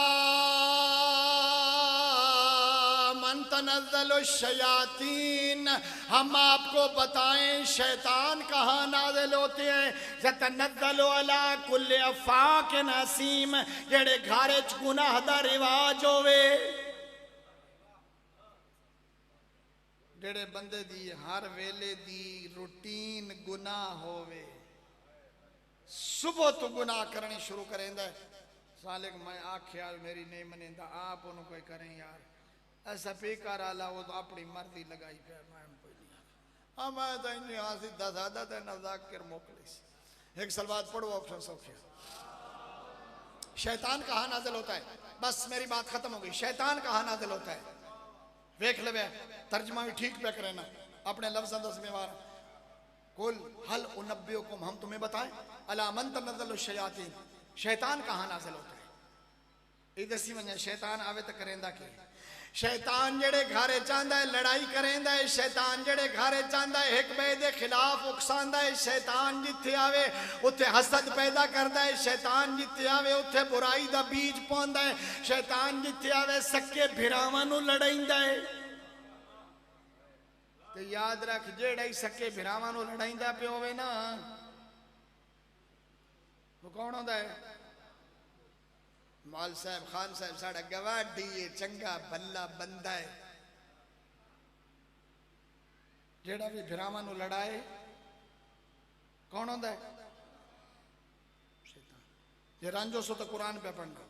Speaker 2: मन तनज़्ज़लु शयातीन, हम आपको बताएं शैतान कहाँ नाज़िल होते हैं। यतनज़्ज़लु अला कुल्लि अफ़ाकिन असीम, जेड़े घरे च गुनाह दा रिवाज होवे, जेड़े बंदे दी हर वेले दी रूटीन गुनाह होवे, सुबह तो गुनाह करनी शुरू करेंदा है, सालिक मैं आख्या मेरी नहीं मनेंदा आप उन्होंने कोई करें यार ऐसा पीकर आला वो तो अपनी मर्जी लगाई पे मैं कोई नहीं हाँ मैं तो इन्हें यहाँ सीधा साधा तो नज़ाकिर मोकली एक सलवात पढ़ो ऑप्शन सौखिया शैतान कहाँ नाजिल होता है बस मेरी बात खत्म हो गई शैतान कहाँ नाजिल होता है वेख ले तर्जमा भी ठीक पे करे ना अपने लफ्ज़ दस में वार कुल हल उनब्बियुकुम हम तुम्हें बताएं अला मन तनज़्ज़लु शयातीन शैतान कहाँ नाजिल होता है इधर सी वजह शैतान आवे तो करेंदा की शैतान जेड़े घरे चाहता है लड़ाई करेंदा है शैतान जेड़े घरे चाहता है एक बे दे खिलाफ उकसांदा है शैतान जिथे आवे उथे हसद पैदा करता है शैतान जिथे आवे उथे बुराई दा बीज पाਉਂਦਾ है शैतान जिथे आवे सके भिरावां नूं लड़ाइंदा है ते याद रख जेड़ा ही सके भिरावां नूं लड़ाइंदा पिया होवे ना वो कौन होंदा है मौल साहब खान साहब साड़ा गवाडी है चंगा भला बंदा है जेड़ा भी भिरावां नूं लड़ाए कौन होंदा है शैतान ये रांझो सो तो कुरान पे पढ़ना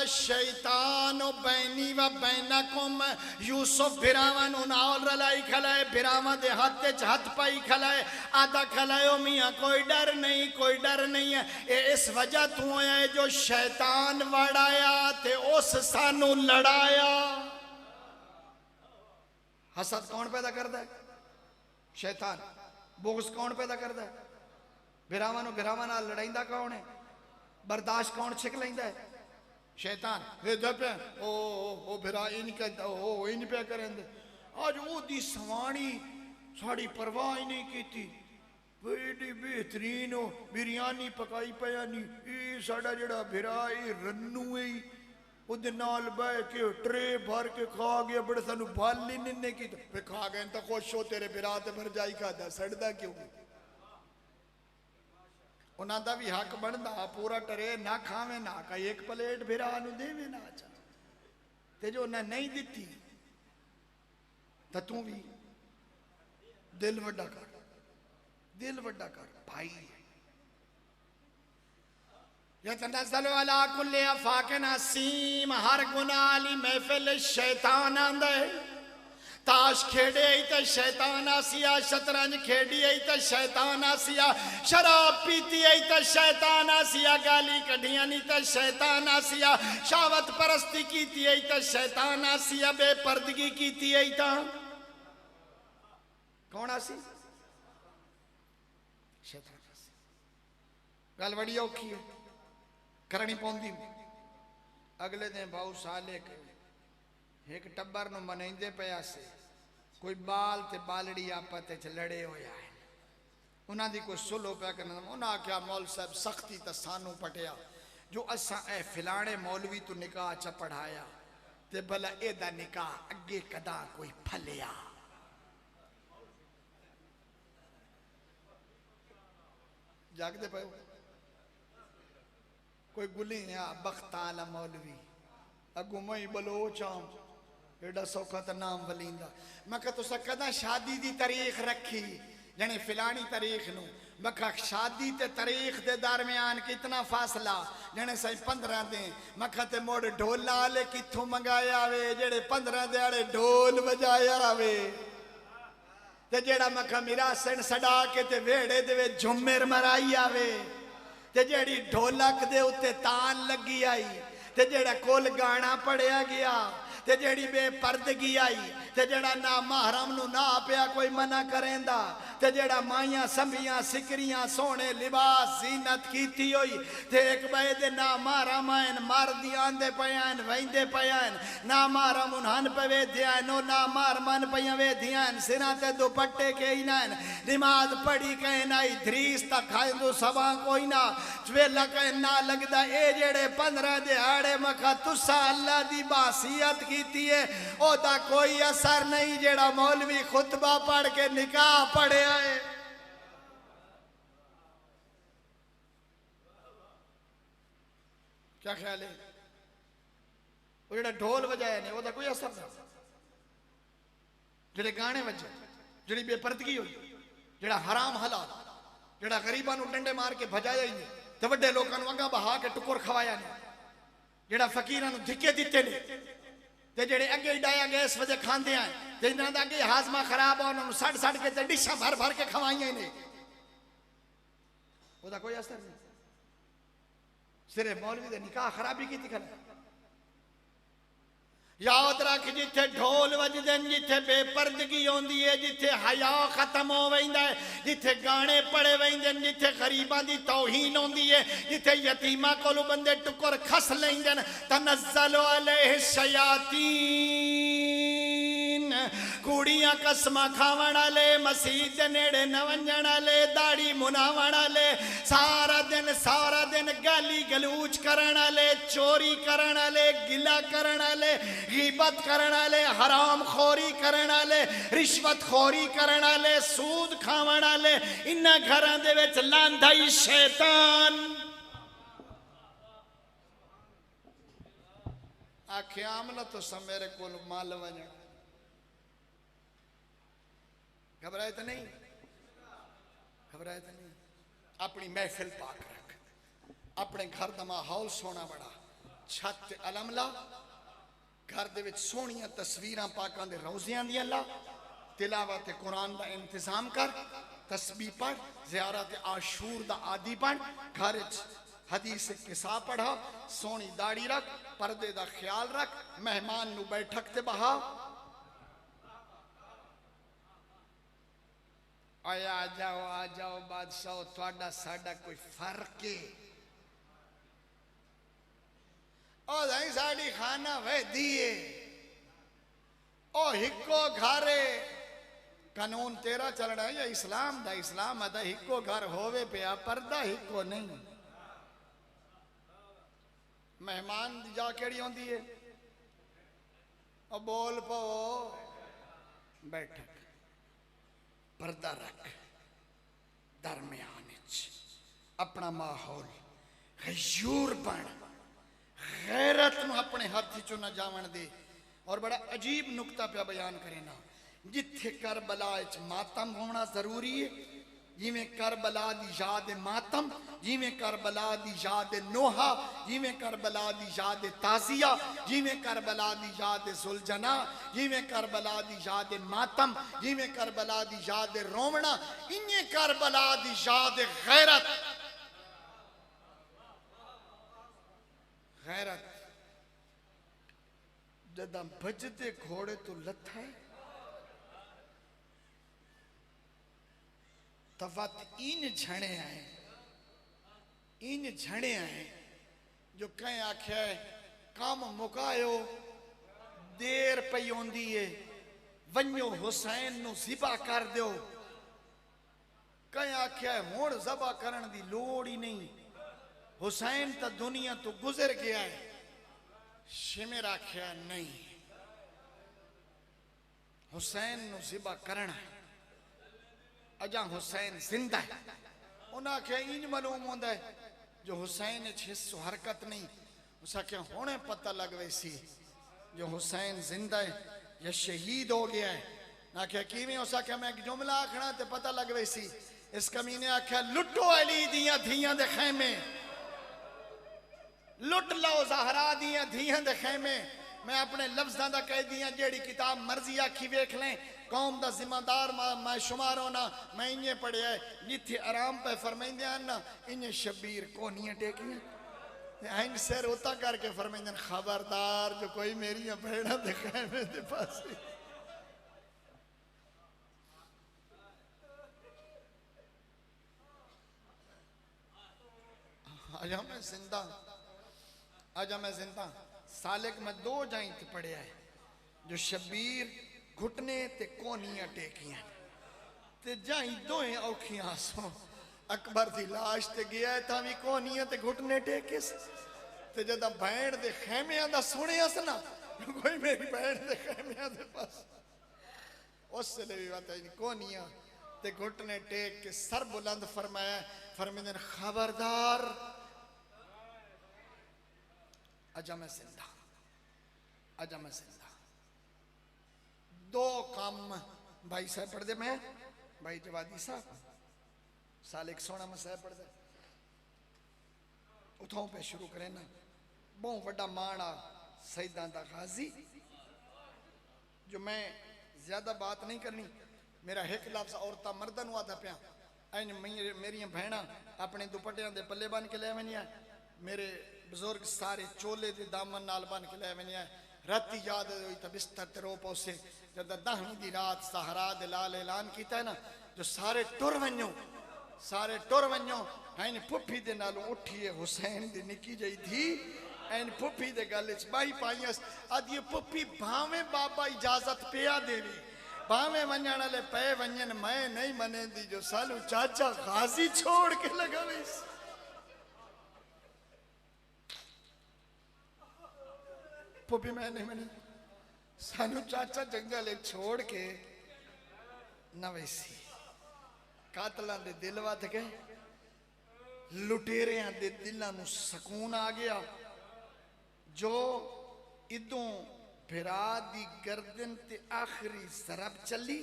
Speaker 2: शैतान बैनी व बैनकुम यूसुफ भिरावां नूं नाल रलाई खलाए भिरावां दे हाथ च हाथ पाई खलाए आदा खलायो मियां कोई डर नहीं है ये इस वजह तू होया है जो शैतान वड़ाया ते उस सानू लड़ाया हसद कौन पैदा करता है शैतान बुग़्ज़ कौन पैदा करता है भिरावां नूं भिरावां नाल लड़ाइंदा कौन है बर्दाश्त कौन छिक लेंदा है शैतान वे दपे ओ भिरा इन का ओ इन पे करेंदे आज वो दी सवाणी साड़ी परवाह ही नहीं कीती बड़ी बेहतरीन बिरयानी पकाई पिया नी ये साडा जेड़ा भिरा ये रन्नू है उदे नाल बह के ट्रे भर के खा गया बड़े सानू बाल नहीं की खा गए तो खुश हो तेरे भिरा ते भर जाई खादा सड़दा क्यों उन्हां दा भी हक बनदा पूरा टरे ना खावे ना का एक प्लेट भिरा नूं देवे ना अच्छा ते जो उन्हें नहीं दिती तो तू भी दिल वड्डा कर भाई यतनज़्ज़लु अला कुल्लि अफ़ाकिन असीम हर गुनाह वाली महफिल शैतान आंदा है ताश खेड़े आई तो शैतान आसिया शतरंज खेड़ी आई तो शैतान आसिया शराब पीती आई तो शैतान आसिया गाली कढ़िया नहीं तो शैतान आसिया शावत परस्ती की आई तो शैतान आसिया बेपर्दगी की आई तो कौन आसी शैतान आसी गल बड़ी औखी है करनी पौंदी अगले दिन भाऊ साले एक टब्बर नूं मनाइंदे पिया से कोई बाल ते बालड़ी आपस च लड़े होया है उन्हां दी कोई सुलो पिया करना उन्हां आख्या मौल साहब सख्ती तो सानू पटिया जो असां ए फिलाने मौलवी तो निकाह च पढ़ाया ते भला एदा निकाह अगे कदा कोई फलिया जागदे पे कोई गुलिया बख्ता आला मौलवी अगू मई बलोचा एडा सौखा तो नाम वलींदा मैं कहा तुसा कदा शादी दी तारीख रखी जने फिलानी तारीख नू मैं कहा शादी ते तारीख दे दरमियान कितना फासला जने सही 15 दिन मैं कहा ते मोड़ ढोला वाले किथों मंगाया वे जेड़े 15 दिहाड़े ढोल बजाया वे ते जेड़ा मैं कहा मिरासन सड़ा के ते वेड़े दे झुमेर मराई आवे ते जेड़ी ढोलक दे उत्ते तान लगी आई ते जेड़ा कोल गाना पढ़िया गया ते जेड़ी बेपर्दगी आई ते जेड़ा ना महरम नू ना पिया कोई मना करेंदा ते जेड़ा माइयां संभियां सिकरियां सोने लिबास जीनत कीती होई ते एक बे दे ना महरम आन मर्दी आंदे पयान वैंदे पयान ना महरम उन्हन पे वेधियां नो ना महरमन पया वेधियां सिरा ते दुपट्टे के इनान नमाज पढ़ी के नाई धरीस तक खाइंदो सवा कोई ना वेला के ना लगदा ए जेड़े 15 दिहाड़े मखा तुसा अल्लाह दी बासियत कीती है ओदा कोई असर नहीं जेड़ा मौलवी खुतबा पढ़ के निकाह पढ़े आए क्या ख्याल है वो जेड़ा ढोल बजाया नहीं ओदा कोई असर नहीं जेड़े गाने बजे जेड़ी बेपर्दगी हुई जेड़ा हराम हलाल जेड़ा गरीबां नूं डंडे मार के भजाया ही नहीं ते वड्डे लोकां नूं अग्गां बहा के टुकर खवाया नहीं जेड़ा फकीरां नूं धिक्के दित्ते ने ते जेड़े अगे डाया गए इस वजह खांदे हैं ते इन्हां दा अगे हाजमा खराब है उन्हां नूं सड़ सड़ के ते डिशां भर भर के खवाइयां ने ओदा कोई असर नहीं सिर्फ मौलवी दे निकाह खराबी की खल याद रख जिथे ढोल वजदे जिथे बेपर्दगी होंदी है जिथे हया खत्म हो वैंदा है जिथे गाने पड़े वैंदे जिथे गरीबां दी तौहीन होंदी है जिथे यतीमां कोलों बंदे टुकर खस लैंदे तनज़्ज़लु अलैहि शयातीन कुड़ियां कसमां खावण वाले मसीह दे नेड़े न वंजण वाले दाढ़ी मुनावण वाले सारा दिन गाली गलूच करन वाले चोरी करन वाले गिला करन वाले गीबत करन वाले हराम खोरी करन वाले रिश्वत खोरी करन वाले सूद खावण वाले इन्हां घरां दे विच लांदा ही शैतान आखे आमना तो मेरे कोल माल वजन घबराए तो नहीं अपनी महफिल पाक रख अपने घर का माहौल सोना बड़ा छत अलम ला घर दे विच सोहणियां तस्वीरां पाकां दे रोज़ियां दियां ला तिलावत कुरान का इंतजाम कर तस्बीह पढ़ ज़ियारत आशूर दा आदि बन घर हदीस किसा पढ़ा सोहनी दाढ़ी रख पर्दे दा ख्याल रख मेहमान नू बैठक ते बहा आया आ जाओ बादशाह थोड़ा साडा कोई फर्क है साड़ी खाना वैदी है ओ हिको घरे कानून तेरा चलना है या इस्लाम दा इस्लाम अदा हिको घर होवे पिया पर्दा हिको नहीं मेहमान दी जा केड़ी होंदी है ओ बोल पो बैठक पर्दा रख दरमियान अपना माहौल गयूर बन गैरत नूं अपने हाथ चो न जावन दे और बड़ा अजीब नुकता पे बयान करे ना जिथे करबला मातम होना जरूरी है जिमें करबला दी याद मातम जिमें करबला दी याद नोहा जिमें करबला दी याद ताजिया जिमें करबला दी याद सुलझना जिमें करबला दी याद मातम जिमें करबला दी याद रोवना इन्हें करबला दी याद गैरत गैरत जदा भजते घोड़े तो लथा है तवत इन झणे आए जो कहीं आख्या है काम मुकायो देर पई होंदी है वन्यो हुसैन नु ज़िबा कर दो कहीं आख्या है हुण ज़बा करन दी लोड़ ही नहीं हुसैन तो दुनिया तो गुजर गया है शिमिर आख्या नहीं हुसैन नु ज़िबा करना है अजा हुसैन जिंदा है उन्हें आख्या इंज मालूम होंदा है जो हुसैन हिस्सो हरकत नहीं उस आख्या होने पता लग वैसी जो हुसैन जिंदा है या शहीद हो गया है आख्या किवें उस आख्या मैं एक जुमला आखना ते पता लग वैसी इस कमीने आख्या लुटो अली दियां धियां दे खैमे लुट लो ज़हरा दियां धियां दे खैमे मैं अपने लफ्ज़ां दा कह दियां जेड़ी किताब मर्जी आखी वेख लें कौम दा जिम्मेदार मैं शुमार होना मैं इन्हें पढ़िया है जिथे आराम पे फरमाइंदे ना इन्हें शबीर कोनियां टेकियां इन सिर उता करके फरमाइंदे खबरदार जो कोई मेरी भेड़ा दिखाए मेरे पास आजा मैं जिंदा सालिक में दो जाई पढ़िया है जो शबीर घुटने ते कोनियां टेकियां ते जाई दोए औखियां सो अकबर दी लाश ते गया था भी कोनियां ते घुटने टेके ते जदा भैण दे खैमियां दा सुनिया स ना कोई मेरी भैण दे खैमियां दे पास उस ले भी बात है कोनियां ते घुटने टेक के सर बुलंद फरमाया फरमाते खबरदार अजा मैं जिंदा दो काम भाई साहब पढ़ दे मैं भाई जवादी साहब साल एक सोना मसाया पढ़ता उथों पे शुरू करें ना बहुत बड़ा माड़ा सईदां दा गाजी जो मैं ज्यादा बात नहीं करनी मेरा एक लफ्ज औरतां मर्दां नूं आदा पिया ऐन मेरियां भैणां अपने दुपट्टियां दे पल्ले बन के ले वनिया मेरे बुजुर्ग सारे चोले दे दामन नाल बन के ले वनिया राती याद होई तो बिस्तर ते रो पौसे जब 10वीं दी रात सहारा दे लाल ऐलान कीता है ना जो सारे टुर वञो ऐन पुफी दे नालों उठिए हुसैन दी निकी जई थी ऐन पुफी दे गल च बाही पाईस अद ये पुफी भावे बाबा इजाजत पिया देवी भावे वञण वाले पे वञन मैं नहीं मनेंदी जो सालू चाचा गाजी छोड़ के लगावेस पुफी मैं नहीं मने सानू चाचा जंगल छोड़ के नवेसी कातलां दे दिल वध गए लुटेरियां दे दिलां नूं सकून आ गया जो इदों फिरा दी गर्दन ते आखिरी सरब चली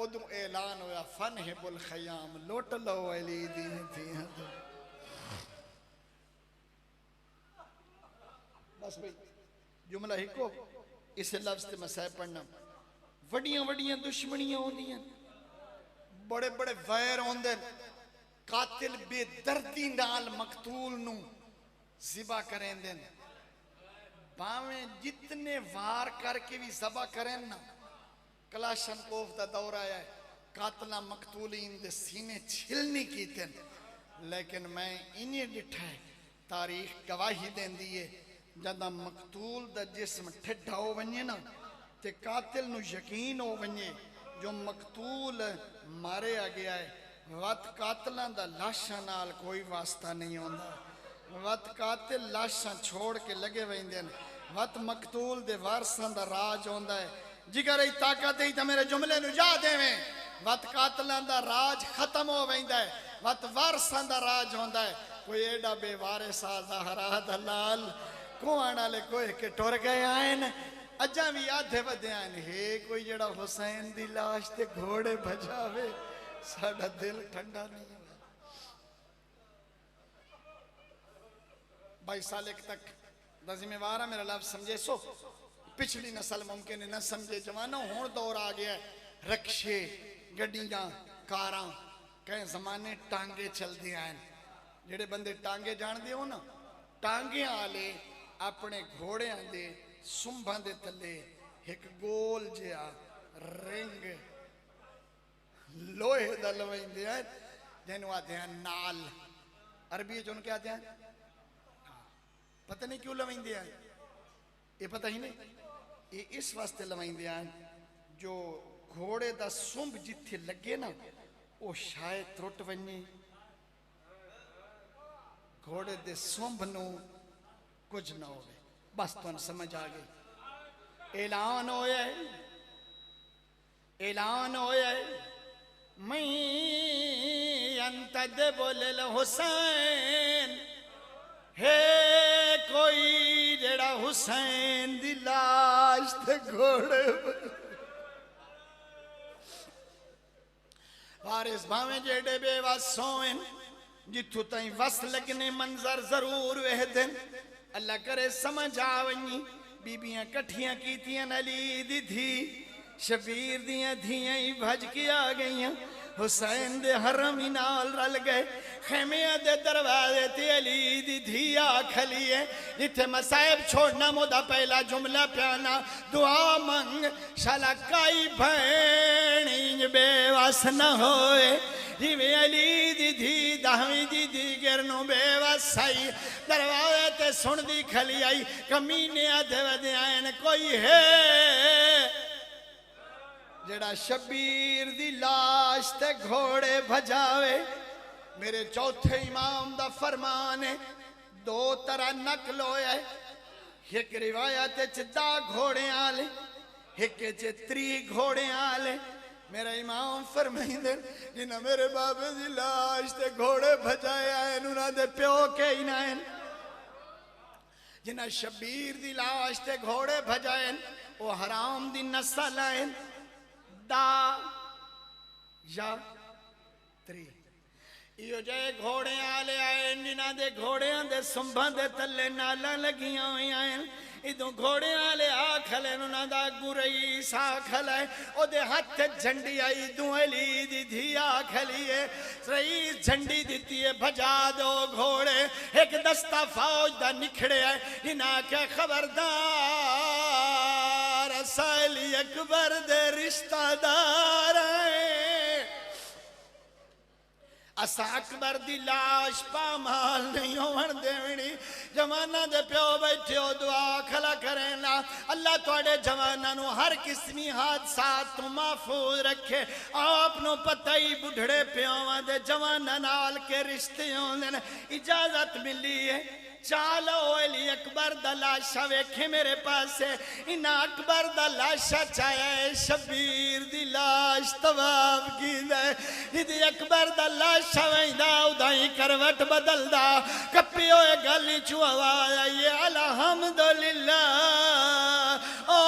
Speaker 2: उदों ऐलान होया फन है बुल खयाम लुट लो अली दी बस भाई जुमला हिको इस लफ्ज ते मसाए पढ़ना वड्डियां वड्डियां दुश्मनियां होंदियां बड़े बड़े वैर होंदे कातिल बेदर्दी नाल मकतूल नू ज़िबा करेंदे भावें जितने वार करके भी ज़बा करें ना कलाशनकोफ दा दौर आया है कातला मकतूलीन दे सीने छिलनी कीते लेकिन मैं इन्हें डिठा है तारीख गवाही देंदी है जदा मकतूल दा जिस्म ठिठा हो वने ना ते कातिल नू यकीन हो वने जो मकतूल मारे आ गया है वत कातलां दा लाशां नाल कोई वास्ता नहीं होंदा वत कातिल लाशां छोड़ के लगे वेंदे ने वत मकतूल दे वारसां दा राज होंदा है जिगर ई ताकत ही तो मेरे जुमले नु जा देवें वत कातलां दा राज खत्म हो वेंदा है वत वारसां दा राज होंदा है कोई एडा बेवारिस ज़हरा दा लाल कुआण वाले कोई के टुर गए आन अजा भी आधे वधे आन हे कोई जड़ा हुसैन दी लाश ते घोड़े भजावे साडा दिल ठंडा नहीं है 22 साल तक जिम्मेवार है मेरा लफ्ज समझे सो पिछली नस्ल मुमकिन न समझे जवानों हुण दौर आ गया रक्शे गड्डियां कारां कई जमाने टांगे चलते हैं जेडे बंदे टांगे जानते हो ना टांगे आले अपने घोड़ियां दे सुंभां दे तले एक गोल जिहा रिंग लोहे दा लवाइंदे हैं जिन्हों आते हैं नाल अरबी चुन के आते हैं पता नहीं क्यों लवाइंदे हैं ये पता ही नहीं ये इस वास्ते लवाइंदे हैं जो घोड़े दा सुंभ जिथे लगे ना वो शायद त्रुट वने घोड़े दे सुंभ नू कुछ ना हो बस तुम समझ आ गई ऐलान होया मैं अंतद बोले हुसैन है कोई जड़ा हुसैन दी लाश ते घोड़े वारिस भावें जेडे बेवस होन जिथों ताई वस लगने मंजर जरूर वेह दिन अल्लाह करे समझ आ वनी बीबियां कठियां कीतियां अली दी थी शबीर दियां धियां ही भज के आ गईयां हुसैन दे हरम ही नाल रल गए खेमिया दे दरवाजे ते अली दी धी खली है जिथे मसाइब छोड़ना मोदा पहला जुमला प्याना दुआ मंग शाला काई भैन बेवस न होए जिमें अली दी धी 10वीं दी गिरनों बेवसाई दरवाजे ते सुन दी खली आई कमीने आधे वधे आए कोई है जड़ा शबीर दी लाश ते घोड़े भजावे मेरे चौथे इमाम दा फरमान है 2 तरह नकल होया है एक रिवायत च 10 घोड़े आले एक च 3 घोड़े आले मेरा इमाम फरमाइंदे जिन्हें मेरे बाबे दी लाश ते घोड़े भजाए आए उन्हां दे प्यो के ही ना जिन्हें शबीर दी लाश ते घोड़े भजाए वो हराम दी नस्ल आए दा या 3 इो जे घोड़े आले आए जिन्हां दे घोड़ियां दे सुंभां दे थल्ले नालां लगियां होईयां हैं इदों घोड़े आले आखले उन्हां दा गुरई साखल है ओदे हथ झंडी आई दुहली दी धी आखली है रईस झंडी दिती है भजा दो घोड़े एक दस्ता फौज दा निखड़े है इन्हां के खबरदार साली अकबर दे रिश्तेदार असा अकबर दी लाश पामाल नहीं होवन देवनी जवाना दे प्यो बैठे दुआ खला करेना अल्लाह तुहाडे जवाना नु हर किस्मी हादसात तो महफूज रखे आपनो पता ही बुढ़ड़े प्योवां दे जवाना नाल के रिश्ते होंदे ने इजाजत मिली है चालो अली अकबर दा लाशा वेखे मेरे पास इना अकबर दा लाशा चाया है शबीर दी लाश तवाब की दे अकबर दा लाशा वैंदा उदाई करवट बदलदा कपी होए गली चू आवाज आई अल्हम्दुलिल्लाह ओ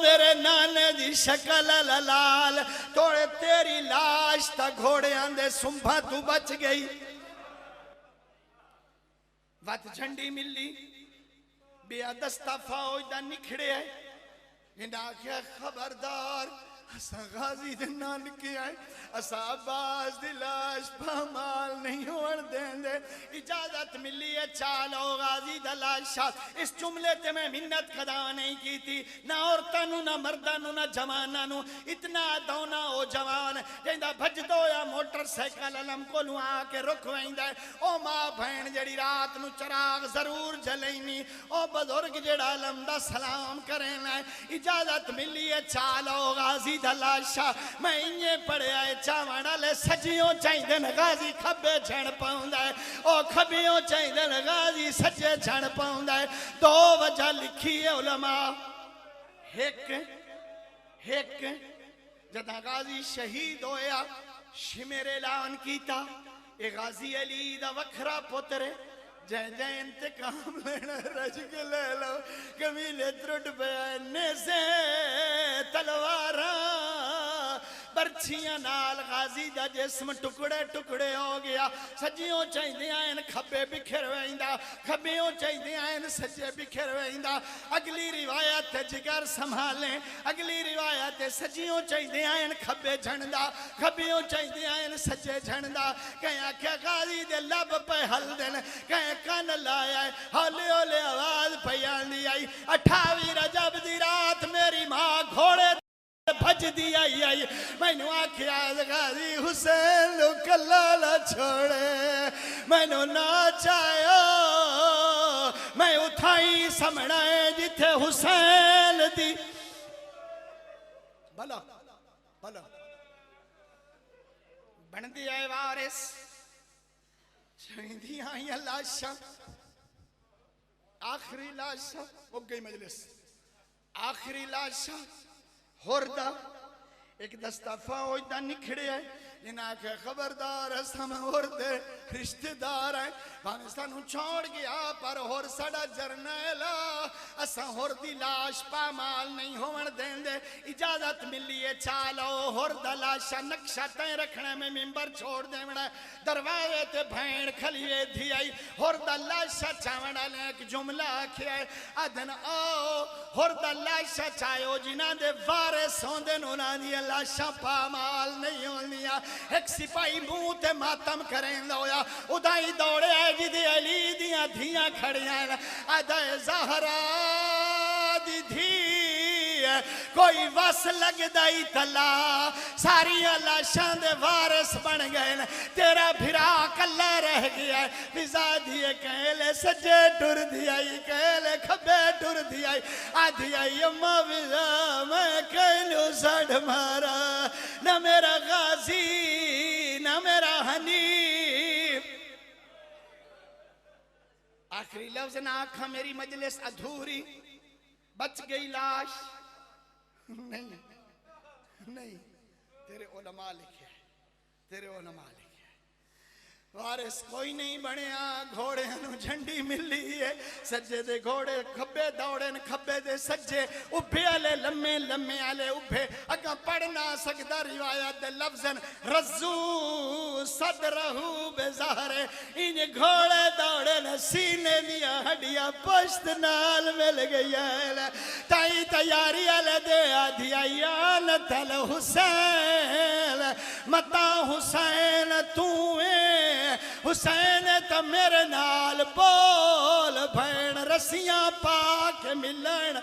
Speaker 2: मेरे नाने दी शक्ल लाल तोड़े तेरी लाश ता घोड़ियां दे सुंभा तू बच गई वत झंडी मिली बिया दस्ता फौज दा निखड़े है इन्हें आख्या खबरदार असा गाजी दे नानके आए असा अब्बास दी लाश पामाल नहीं होन देंदे इजाजत मिली है चालो गाजी दा लाशा इस जुमले ते मैं मिन्नत कदा नहीं की थी ना औरतां नु ना मर्दां नु ना जवानां नु इतना दौना ओ जवान कहंदा भजदो या मोटरसाइकिल अलम कोलू आके रुक वैंदा ओ मां बहन जेड़ी रात नु चराग जरूर जलैनी ओ बुजुर्ग जेड़ा अलम दा सलाम करेना इजाजत मिली है चालो गाजी लाशा मैं इं पढ़िया चावण वाले सजियों चाहिए गाजी खब्बे छण पाउंदा है ओ खबियों चाहिए गाजी सज्जे छण पाउंदा है दो वजह लिखी है उलमा एक जदा गाजी शहीद होया शिमेर ऐलान कीता ए गाजी अली दा वखरा पुत्र जय जय इंतकाम लेना रज के ले लो कमीले त्रुट बयाने से तलवारा बरछियां नाल गाजी दा जिस्म टुकड़े टुकड़े हो गया सजियों चाहिए आन खब्बे बिखर वैंदा खब्बियों चाहिए आन सज्जे बिखर वैंदा अगली रिवायत जिगर संभाले अगली रिवायत सजियों चाहिए आन खब्बे झंडा खब्बियों चाहिए आन सज्जे झंडा कहीं आख्या गाजी दे लब पे हल देन कहीं कन लाया हौले हौले आवाज पई आंदी आई 28 रजब दी रात मेरी मां घोड़े भज दी आई मैनू आख्या गाजी हुसैन नु कल्ला ना छोड़े मैनू ना चायो मैं उठाई समना है जिथे हुसैन दी भला भला बनदी आए वारिस चाहिदी आई लाशा आखिरी लाशा हो गई मजलिस आखिरी लाशा होरदा एक दस्ता फौज दा निखड़े है इन्हें आखे खबरदार हम होर दे रिश्तेदार है भावे सानू छोड़ गया पर होर साडा जरनैल असा होर दी लाश पामाल नहीं होवन देंदे इजाजत मिली है चालो होर दा लाशा नक्शा तय रखने में मिंबर छोड़ देवना दरवाजे ते भैन खलीए थी आई होर दा लाशा चावण वाले एक जुमला आख्या अदन आओ होर दा लाशा चायो जिन्हां दे वारिस होंदे न उन्हां दी लाशा पामाल नहीं होंदियां एक सिपाही मुंह ते मातम करें होया उदाई दौड़े जिदे अली दियां धियां खड़ियां अदे ज़हरा दी धी कोई वस लगदा ही तला सारिया लाशां दे वारिस बन गए तेरा भिरा कल्ला रह गया फिजा दिए कहले सज्जे टुर दियाई कहले खब्बे टुर दियाई आधी आई अम्मा फिजा मैं कहलू सड़ मारा न मेरा गाजी न मेरा हनीफ आखिरी लफ्ज ना आखा मेरी मजलिस अधूरी बच गई लाश नहीं नहीं तेरे उलमा लिखे तेरे उलमा लिखे वारिस कोई नहीं बनया घोड़े झंडी मिली है सज्जे दे घोड़े खब्बे दौड़न खब्बे दे सज्जे उभे आले लम्मे लम्मे आले उभे अगा पढ़ ना सकदा रिवायत दे लफ्जन रज्जू सदरहू बेज़हरे इन घोड़े दौड़न सीने दिया हड्डियां पुश्त नाल मिल गईया ताई तैयारी आले दे आधियान तल हुसैन मता हुसैन तू हुसैन तो मेरे नाल बोल भैन रस्सियां पा के मिलन